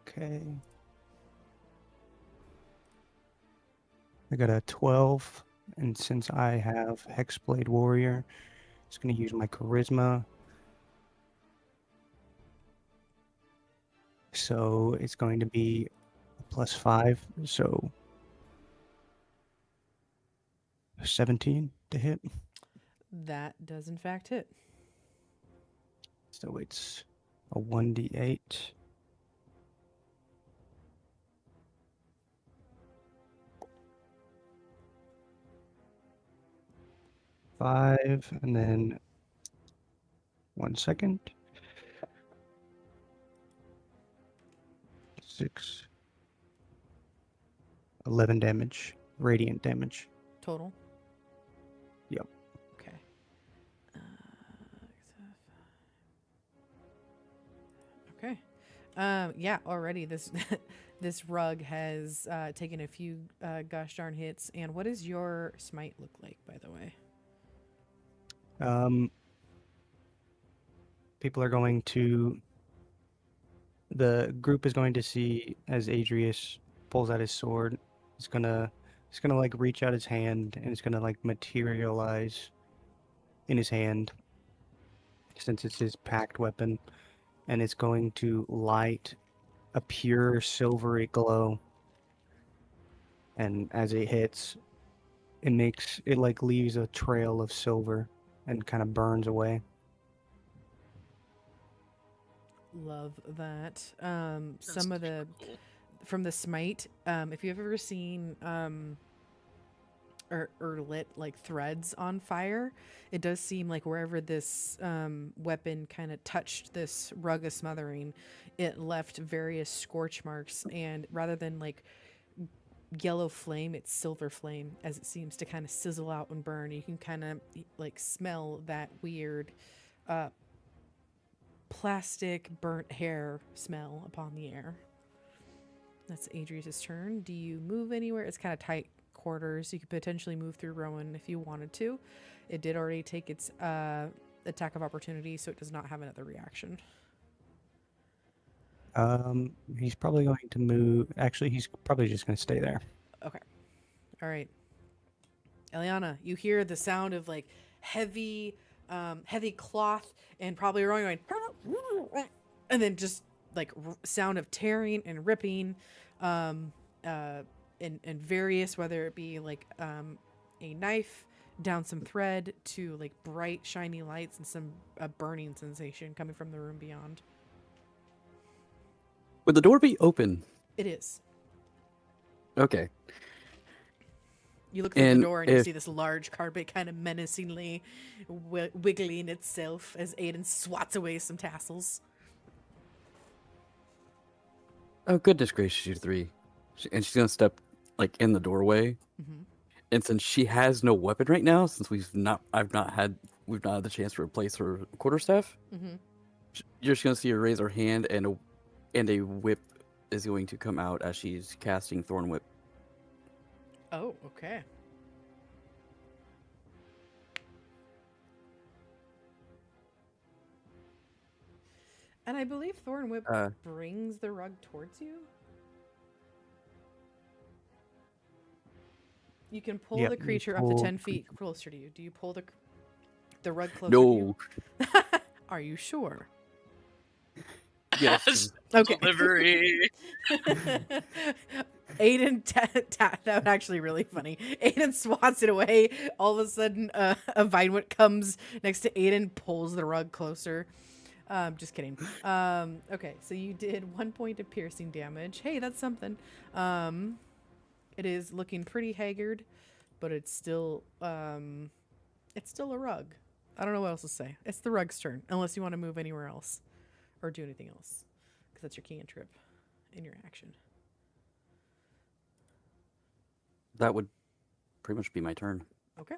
Okay. I got a 12, and since I have Hexblade Warrior, it's going to use my Charisma. So it's going to be a +5, so 17 to hit.
That does in fact hit.
So it's a 1d8. 5, and then 1 second. 6. 11 damage. Radiant damage.
Total.
Yep.
Okay. Okay. Yeah, already this this rug has taken a few gosh darn hits. And what does your smite look like, by the way?
People are going to... The group is going to see as Adrius pulls out his sword. It's gonna like reach out his hand, and it's gonna like materialize in his hand, since it's his packed weapon, and it's going to light a pure silvery glow. And as it hits, it like leaves a trail of silver and kind of burns away.
Love that.
That's
Some of the
cool.
from the smite, if you've ever seen or lit like threads on fire, it does seem like wherever this weapon kind of touched this rug of smothering, it left various scorch marks, and rather than like yellow flame, it's silver flame, as it seems to kind of sizzle out and burn. You can kind of like smell that weird plastic burnt hair smell upon the air. That's Adrius' turn. Do you move anywhere? It's kind of tight quarters. You could potentially move through Rowan if you wanted to. It did already take its attack of opportunity, so it does not have another reaction.
He's probably going to move. Actually, he's probably just going to stay there.
Okay. All right. Eliana, you hear the sound of like heavy cloth and probably going, and then just like sound of tearing and ripping, and various, whether it be like a knife down some thread to like bright shiny lights and some burning sensation coming from the room beyond.
Would the door be open?
It is.
Okay.
You look through the
And
door and you
if-
see this large carpet kind of menacingly wiggling itself as Aiden swats away some tassels.
Oh, goodness gracious, you three. And she's gonna step like in the doorway,
Mm-hmm.
And since she has no weapon right now, since we've not had the chance to replace her quarterstaff,
Mm-hmm.
you're just gonna see her raise her hand, and a whip is going to come out as she's casting Thorn Whip.
Oh, okay. And I believe Thorn Whip brings the rug towards you. You can pull
Yep,
the
you
creature up to
pull
10 feet closer to you. Do you pull the rug closer to
No.
you? Are you sure?
Yes.
Okay.
Delivery.
Aiden, that would actually really funny. Aiden swats it away. All of a sudden, a vine whip comes next to Aiden, pulls the rug closer. Just kidding. Okay, so you did 1 point of piercing damage. Hey, that's something. It is looking pretty haggard, but it's still a rug. I don't know what else to say. It's the rug's turn, unless you want to move anywhere else or do anything else, because that's your cantrip in your action.
That would pretty much be my turn.
Okay.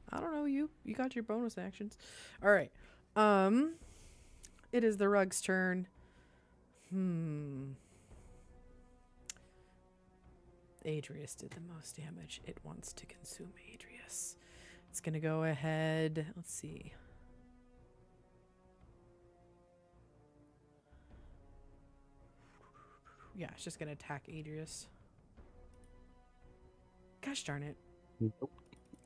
I don't know, you got your bonus actions. All right. It is the rug's turn. Adrius did the most damage. It wants to consume Adrius. It's going to go ahead. Let's see. Yeah, it's just going to attack Adrius. Gosh darn it.
Nope.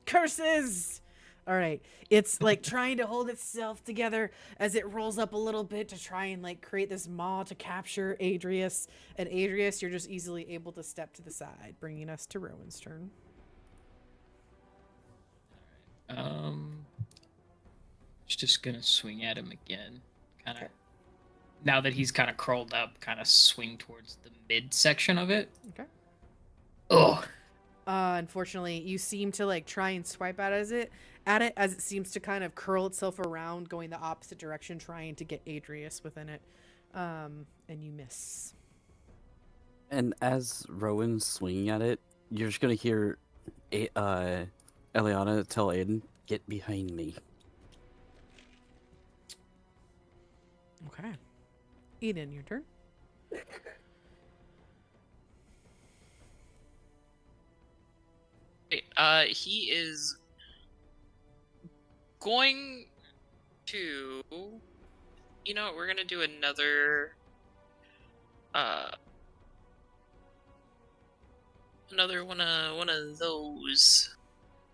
Curses! All right. It's like trying to hold itself together as it rolls up a little bit to try and like create this maw to capture Adrius. And Adrius, you're just easily able to step to the side, bringing us to Rowan's turn.
Just gonna swing at him again. Kind of. Now that he's kind of curled up, kind of swing towards the midsection of it.
Okay.
Ugh.
Unfortunately, you seem to like try and swipe at it as it seems to kind of curl itself around, going the opposite direction, trying to get Adrius within it. And you miss.
And as Rowan's swinging at it, you're just gonna hear Eliana tell Aiden, "Get behind me."
Okay. Eden, your turn.
He is going to. You know what? We're gonna do another one of those.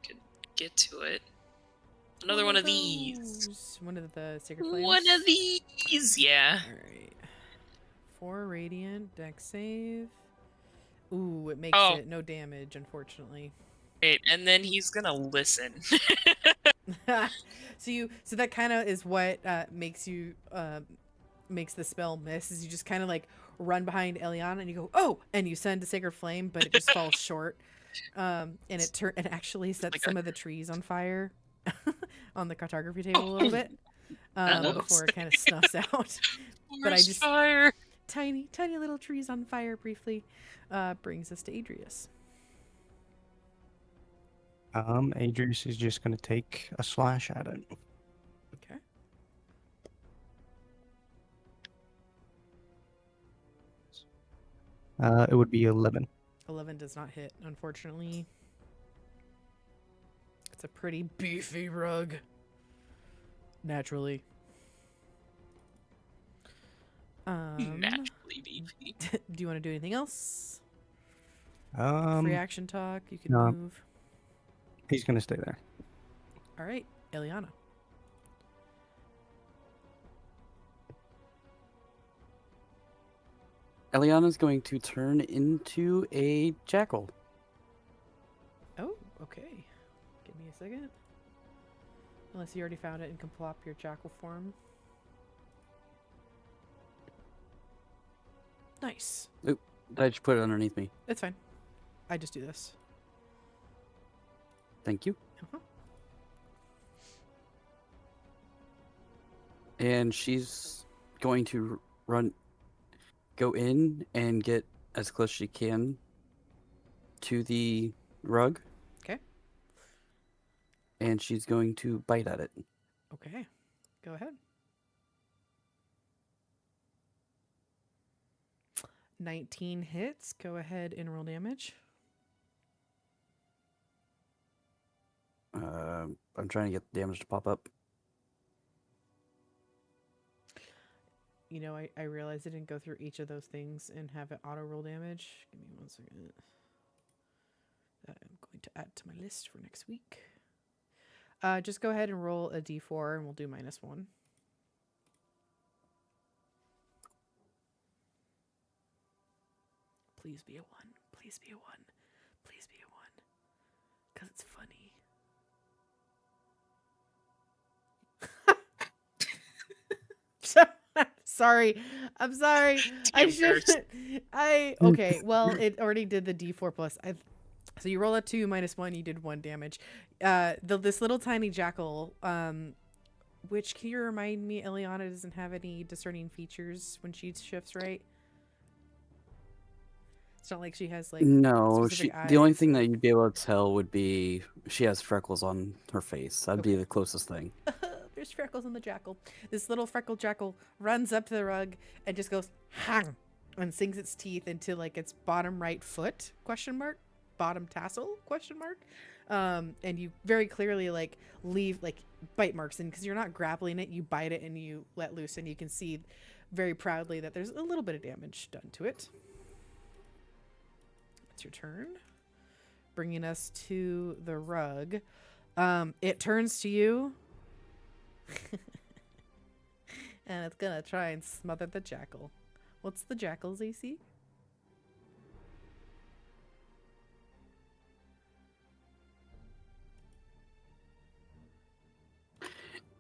Could get to it. Another one of these.
One of the sacred flames.
One of these. Yeah.
All right. 4 radiant dex save. Ooh, it makes it no damage, unfortunately.
Great, and then he's gonna listen.
So that kind of is what makes the spell miss. Is you just kind of like run behind Eliana and you go, oh, and you send a sacred flame, but it just falls short. And it actually sets some of the trees on fire on the cartography table a little bit before it kind of snuffs out. But I just
fire.
Tiny little trees on fire briefly brings us to Adrius.
Adrius is just going to take a slash at it.
Okay.
It would be 11.
11 does not hit, unfortunately. It's a pretty beefy rug. Naturally.
Naturally beefy.
Do you want to do anything else?
Um,
Free action talk. You can
no.
move.
He's going to stay there.
All right, Eliana.
Eliana's going to turn into a jackal.
Oh, okay. Give me a second. Unless you already found it and can plop your jackal form. Nice.
Oop, I just put it underneath me.
It's fine. I just do this.
Thank you.
Uh-huh.
And she's going to go in and get as close as she can to the rug. and she's going to bite at it.
Okay, go ahead. 19 hits. Go ahead and roll damage.
I'm trying to get the damage to pop up.
You know, I realized I didn't go through each of those things and have it auto roll damage. Give me 1 second. That I'm going to add to my list for next week. Just go ahead and roll a d4 and we'll do -1. Please be a 1. Please be a 1. Please be a 1. Because it's funny. Sorry. I'm sorry. I should. Okay. Well, it already did the d4 plus. So you roll a 2 -1. You did 1 damage. This little tiny jackal. Which can you remind me, Eliana doesn't have any discerning features when she shifts, right? It's not like she has like
No,
specific
the only
eyes
thing
or-
that you'd be able to tell would be she has freckles on her face. That'd be the closest thing.
There's freckles on the jackal. This little freckled jackal runs up to the rug and just goes hang and sinks its teeth into like its bottom right foot ? Bottom tassel ? And you very clearly like leave like bite marks, and because you're not grappling it, you bite it and you let loose, and you can see very proudly that there's a little bit of damage done to it. It's your turn. Bringing us to the rug. It turns to you. And it's gonna try and smother the jackal. What's the jackal's AC?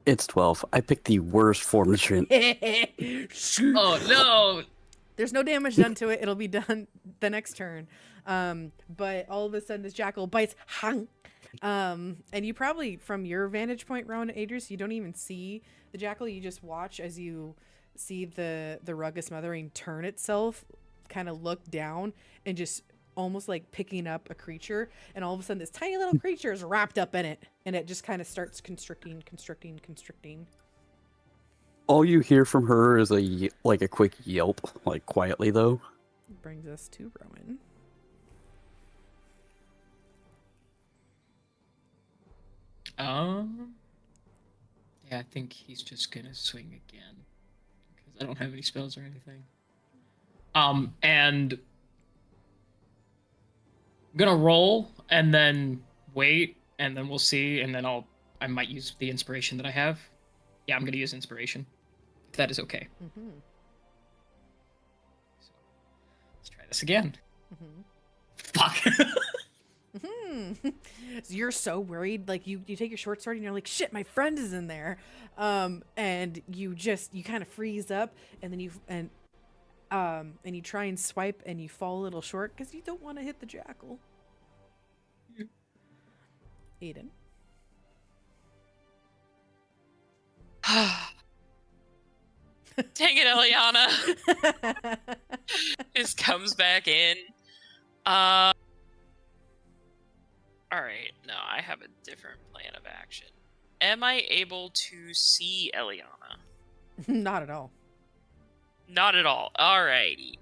It's 12. I picked the worst form of treant.
Oh no!
There's no damage done to it. It'll be done the next turn. But all of a sudden this jackal bites. Hang. And you probably, from your vantage point, Rowan and Adris, you don't even see the jackal. You just watch as you see the rug of smothering turn itself, kind of look down, and just almost like picking up a creature. And all of a sudden this tiny little creature is wrapped up in it. And it just kind of starts constricting.
All you hear from her is a quick yelp, like quietly though.
Brings us to Rowan.
Yeah, I think he's just gonna swing again because I don't have any spells or anything. And I'm gonna roll and then wait, and then we'll see, and then I might use the inspiration that I have. Yeah, I'm gonna use inspiration, if that is okay.
Mm-hmm.
So, let's try this again.
Mm-hmm.
Fuck.
So you're so worried, like you take your short sword and you're like, shit, my friend is in there, and you kind of freeze up, and then and you try and swipe and you fall a little short because you don't want to hit the jackal. Aiden.
Dang it, Eliana. Just comes back in. Alright, no, I have a different plan of action. Am I able to see Eliana?
Not at all.
Not at all. Alrighty.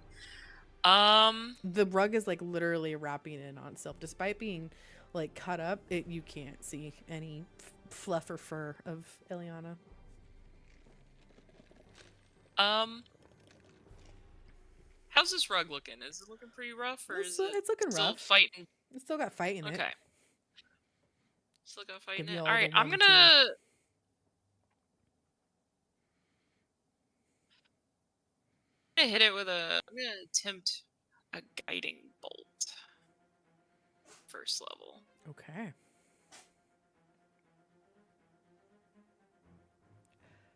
The rug is like literally wrapping in on itself. Despite being like cut up, you can't see any fluff or fur of Eliana.
How's this rug looking? Is it looking pretty rough, or is it
It's looking
still
rough.
fighting?
It's still got fight in it.
Okay. Still got fighting
Give you
it.
all
All right,
the
I'm
1,
gonna hit it with a. I'm gonna attempt a guiding bolt. First level.
Okay.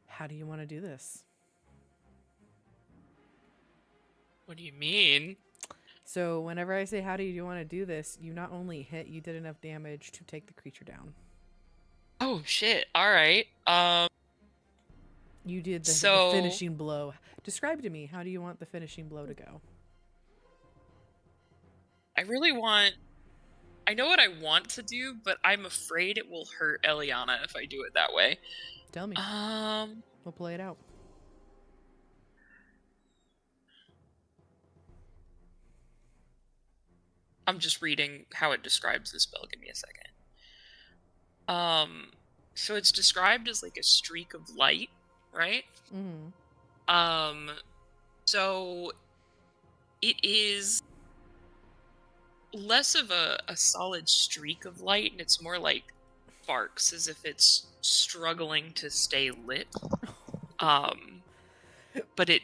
How do you want to do this?
What do you mean?
So whenever I say, how do you want to do this, you not only hit, you did enough damage to take the creature down.
Oh, shit. All right.
You did the
So-
finishing blow. Describe to me, how do you want the finishing blow to go?
I really want I know what I want to do, but I'm afraid it will hurt Eliana if I do it that way.
Tell me. We'll play it out.
I'm just reading how it describes the spell. Give me a second. So it's described as like a streak of light, right?
Mm-hmm.
So it is less of a solid streak of light, and it's more like sparks, as if it's struggling to stay lit. But it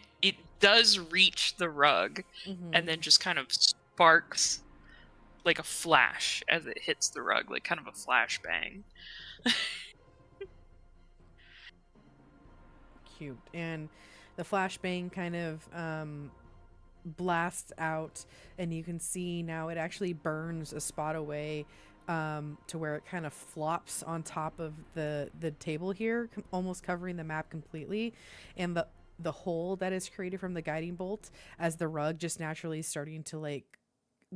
does reach the rug,
Mm-hmm.
and then just kind of sparks like a flash as it hits the rug, like kind of a flashbang.
Cute. And the flashbang kind of blasts out, and you can see now it actually burns a spot away to where it kind of flops on top of the table here, almost covering the map completely. And the hole that is created from the guiding bolt as the rug just naturally starting to like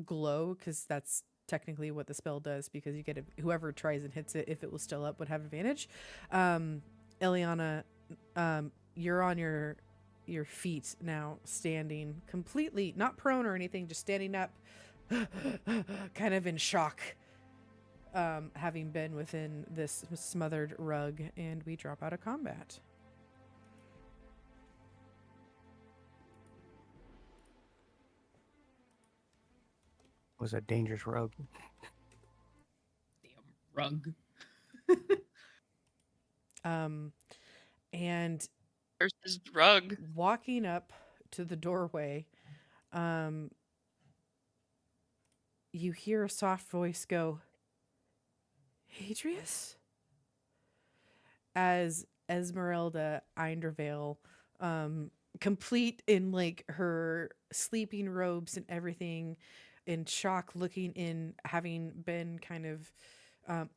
glow, because that's technically what the spell does, because you get whoever tries and hits it, if it was still up, would have advantage. Eliana, you're on your feet now, standing completely not prone or anything, just standing up, kind of in shock, having been within this smothered rug, and we drop out of combat.
Was a dangerous rug.
Damn rug.
And
There's this rug.
walking up to the doorway, you hear a soft voice go, "Adrius?" As Esmeralda Eindervale, complete in like her sleeping robes and everything, in shock, looking in, having been kind of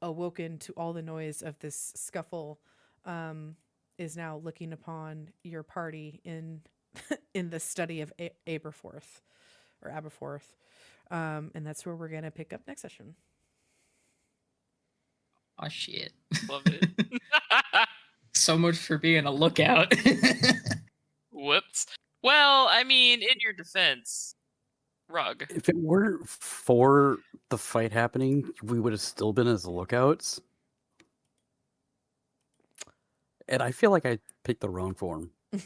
awoken to all the noise of this scuffle, is now looking upon your party in in the study of Aberforth, and that's where we're gonna pick up next session.
Oh shit.
Love it.
So much for being a lookout.
Whoops. Well, I mean, in your defense, rug.
If it weren't for the fight happening, we would have still been as lookouts. And I feel like I picked the wrong form.
I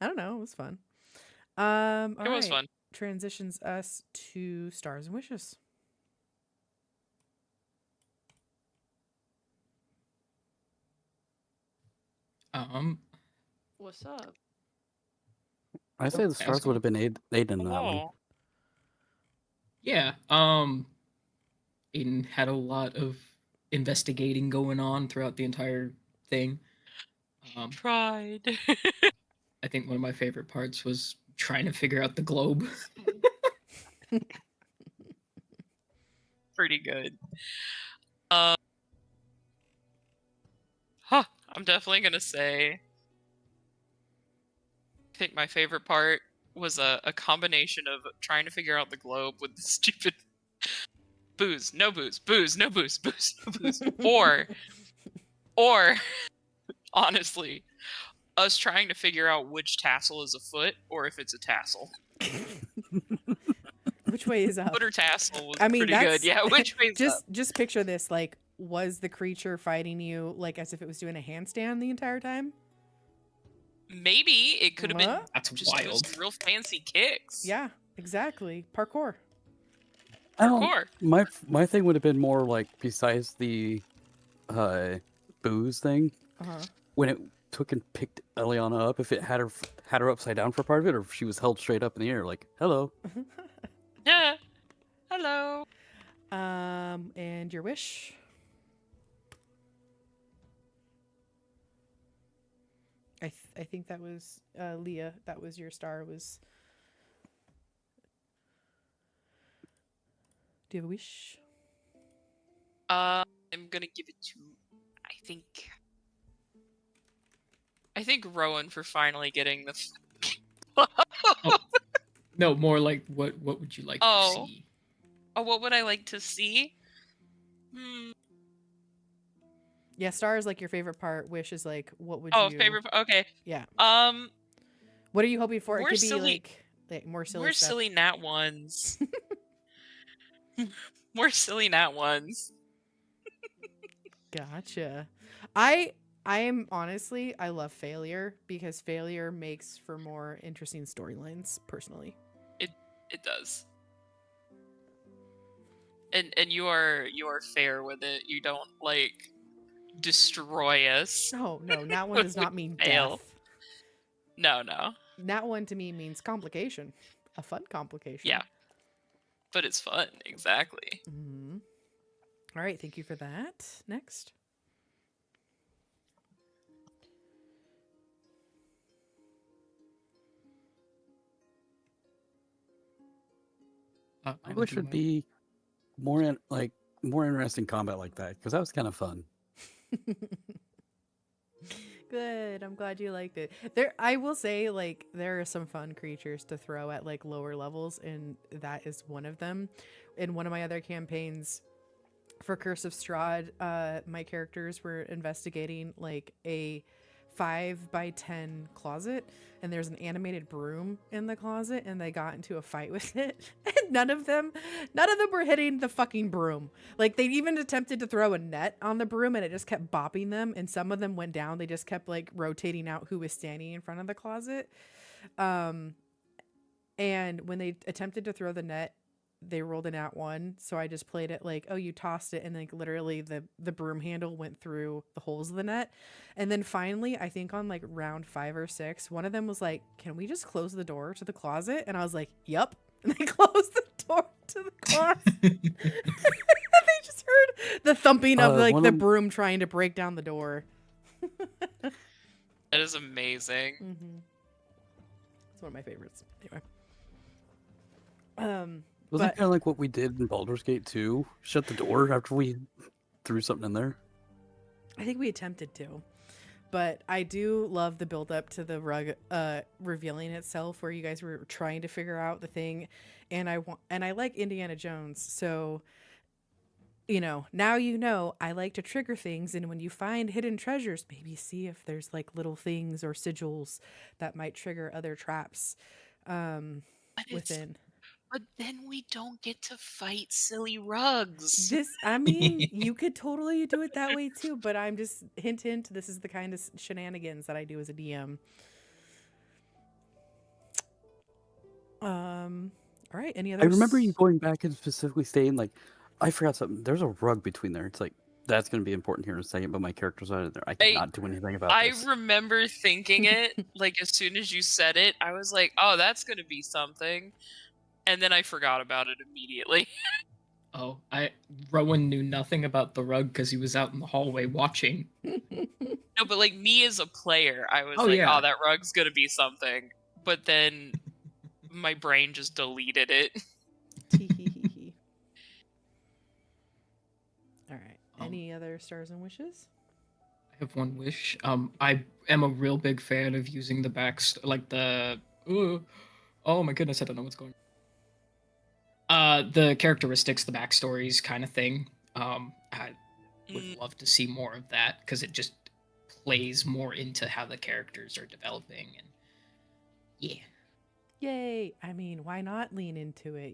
don't know. It was fun.
It was fun.
Transitions us to Stars and Wishes.
What's up?
I say the stars would have been Aiden in that one.
Oh.
Yeah. Aiden had a lot of investigating going on throughout the entire thing.
Tried.
I think one of my favorite parts was trying to figure out the globe.
Pretty good. I'm definitely gonna say I think my favorite part was a combination of trying to figure out the globe with the stupid booze, no booze, booze, no booze, booze, no booze. or honestly, us trying to figure out which tassel is a foot or if it's a tassel.
Which way is up?
Foot or tassel was
I mean,
pretty good. Yeah, which way is up?
Just picture this, like, was the creature fighting you like as if it was doing a handstand the entire time?
Maybe it could have been
That's
just doing
wild.
some real fancy kicks.
Yeah, exactly. Parkour.
Parkour.
My thing would have been more like, besides the booze thing, when it took and picked Eliana up, if it had her upside down for part of it, or if she was held straight up in the air, like, hello.
Yeah. Hello.
And your wish? I think that was Leah. That was your star. Was do you have a wish?
I'm gonna give it to I think Rowan for finally getting the
No, more like what would you like to see?
Oh, what would I like to see? Hmm.
Yeah, star is like your favorite part. Wish is like, what would
Oh,
you?
favorite. Okay.
Yeah.
Um,
What are you hoping for? It
more
could be
silly,
like more silly
more
stuff.
silly nat ones. More silly nat ones.
Gotcha. I am honestly, I love failure because failure makes for more interesting storylines personally.
It does. And you are fair with it. You don't like destroy us.
No, nat one does
We
not mean
fail.
death.
No.
Nat one to me means complication. A fun complication.
Yeah. But it's fun, exactly.
Mm-hmm. All right, thank you for that. Next.
I wish it'd be more more interesting combat like that because that was kind of fun.
Good. I'm glad you liked it. I will say, like, there are some fun creatures to throw at like lower levels, and that is one of them. In one of my other campaigns for Curse of Strahd, my characters were investigating like a 5x10 closet, and there's an animated broom in the closet, and they got into a fight with it. And none of them were hitting the fucking broom. Like, they even attempted to throw a net on the broom, and it just kept bopping them, and some of them went down. They just kept like rotating out who was standing in front of the closet. And when they attempted to throw the net, they rolled an at one, so I just played it like, oh, you tossed it, and like literally the broom handle went through the holes of the net. And then finally, I think on like round 5 or 6, one of them was like, can we just close the door to the closet? And I was like, yep. And they closed the door to the closet. They just heard the thumping of like the broom trying to break down the door.
That is amazing.
Mm-hmm. It's one of my favorites. Anyway.
Was that kind of like what we did in Baldur's Gate 2? Shut the door after we threw something in there?
I think we attempted to. But I do love the build up to the rug revealing itself, where you guys were trying to figure out the thing. And I like Indiana Jones, so now I like to trigger things, and when you find hidden treasures, maybe see if there's like little things or sigils that might trigger other traps within.
But then we don't get to fight silly rugs.
You could totally do it that way too, but I'm just hint, this is the kind of shenanigans that I do as a DM. All right, any other?
I remember you going back and specifically saying, like, I forgot something. There's a rug between there. It's like, that's going to be important here in a second, but my character's not in there. I cannot do anything about this.
I remember thinking it, like, as soon as you said it, I was like, oh, that's going to be something. And then I forgot about it immediately.
Oh, Rowan knew nothing about the rug because he was out in the hallway watching.
No, but like me as a player, I was
yeah.
oh, that rug's gonna be something. But then my brain just deleted it.
All right. Any other stars and wishes?
I have one wish. I am a real big fan of using the oh my goodness, I don't know what's going on. The characteristics, the backstories kind of thing. I would love to see more of that because it just plays more into how the characters are developing, and yeah.
Yay! I mean, why not lean into it?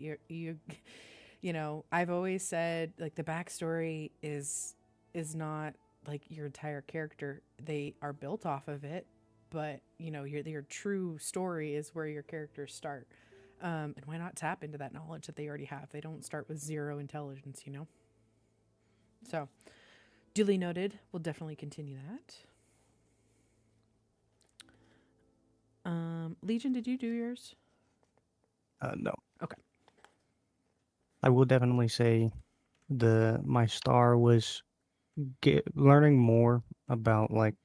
I've always said like the backstory is not like your entire character. They are built off of it, but your true story is where your characters start. And why not tap into that knowledge that they already have? They don't start with 0 intelligence, So, duly noted. We'll definitely continue that. Legion, did you do yours?
No.
Okay.
I will definitely say my star was learning more about like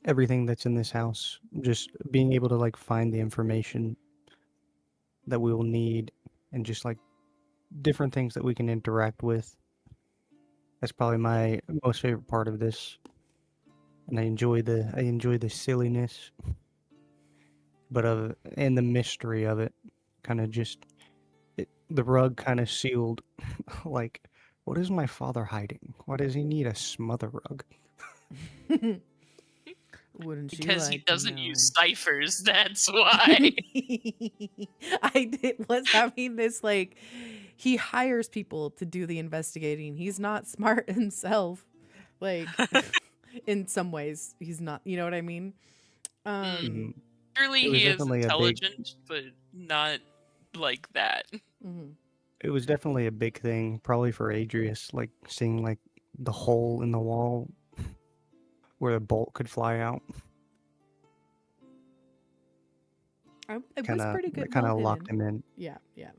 everything that's in this house. Just being able to like find the information that we will need, and just like different things that we can interact with. That's probably my most favorite part of this, and I enjoy the silliness, but and the mystery of it. Kind of just the rug kind of sealed. Like, what is my father hiding? Why does he need a smother rug?
Wouldn't you
Because he
like to
doesn't
know?
use ciphers, that's why.
Was having this like he hires people to do the investigating. He's not smart himself. Like in some ways he's not, you know what I mean?
Mhm.
Surely
It was
he is
definitely a big.
intelligent, but not like that.
Mhm.
It was definitely a big thing, probably for Adrius, like seeing like the hole in the wall where a bolt could fly out.
It
Kind
was
of,
pretty
it
good,
kind
well
of locked
hidden.
him in.
Yeah, yeah.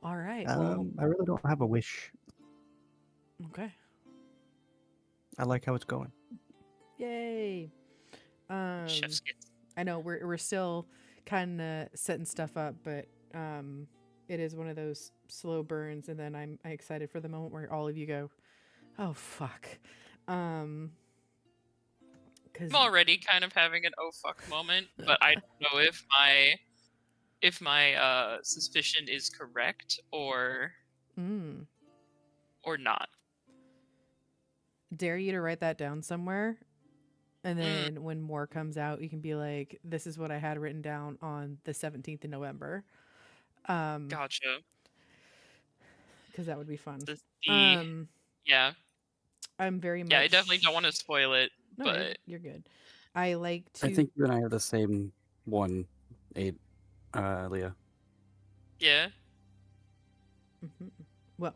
All right. Well,
I really don't have a wish.
okay.
I like how it's going.
Yay.
Chef's kiss.
I know we're still kind of setting stuff up, but it is one of those slow burns, and then I'm excited for the moment where all of you go, "Oh fuck," because
I'm already kind of having an oh fuck moment, but I don't know if my suspicion is correct or not.
dare you to write that down somewhere, and then when more comes out, you can be like, "This is what I had written down on the 17th of November."
Gotcha.
Because that would be fun.
Yeah.
I'm very much.
Yeah, I definitely don't want to spoil it,
No,
but
you're good. I like to.
I think you and I have the same one, Leah.
yeah,
Well,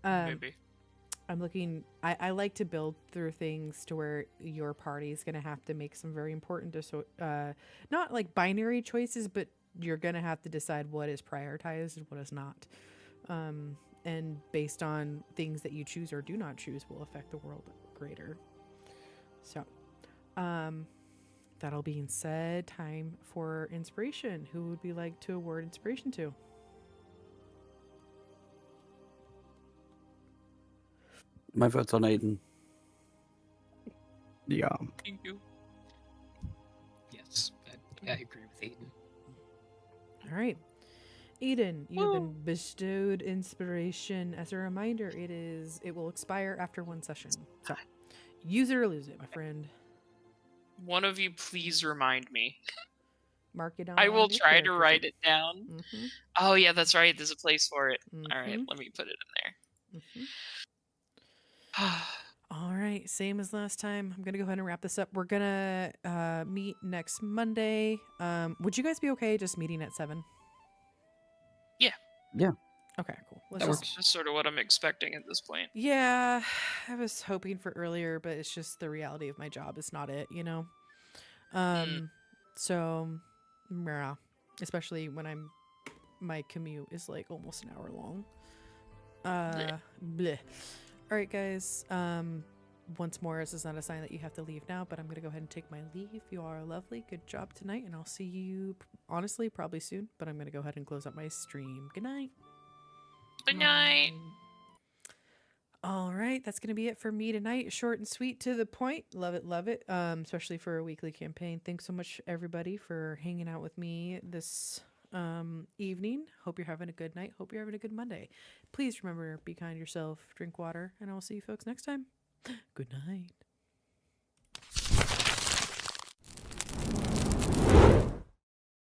maybe.
I'm looking. I like to build through things to where your party is going to have to make some very important, not like binary choices, but you're going to have to decide what is prioritized and what is not. And based on things that you choose or do not choose will affect the world greater. So, that all being said, time for inspiration. Who would we like to award inspiration to?
My vote's on Aiden.
Yeah.
Thank you.
Yes, I agree with Aiden.
All right. Eden, you have been bestowed inspiration. As a reminder, it will expire after one session. So, use it or lose it, my friend.
One of you please remind me.
Mark it down.
I will
on your
try to
character
write
sheet.
it down.
Mm-hmm.
Oh yeah, that's right. There's a place for it.
Mm-hmm.
All right, let me put it in
Mm-hmm.
there.
All right, same as last time. I'm gonna go ahead and wrap this up. We're gonna meet next Monday. Would you guys be okay just meeting at 7?
Yeah.
Okay, cool.
That's sort of what I'm expecting at this point.
Yeah, I was hoping for earlier, but it's just the reality of my job is not it, you know? So, yeah, especially when my commute is like almost an hour long. Bleh. All right, guys. Once more, this is not a sign that you have to leave now, but I'm going to go ahead and take my leave. You are lovely. Good job tonight, and I'll see you, honestly, probably soon, but I'm going to go ahead and close up my stream. Good night.
Good night.
All right, that's going to be it for me tonight. Short and sweet, to the point. Love it, love it. Especially for a weekly campaign. Thanks so much, everybody, for hanging out with me this evening. Hope you're having a good night. Hope you're having a good Monday. Please remember, be kind to yourself, drink water, and I'll see you folks next time. Good night.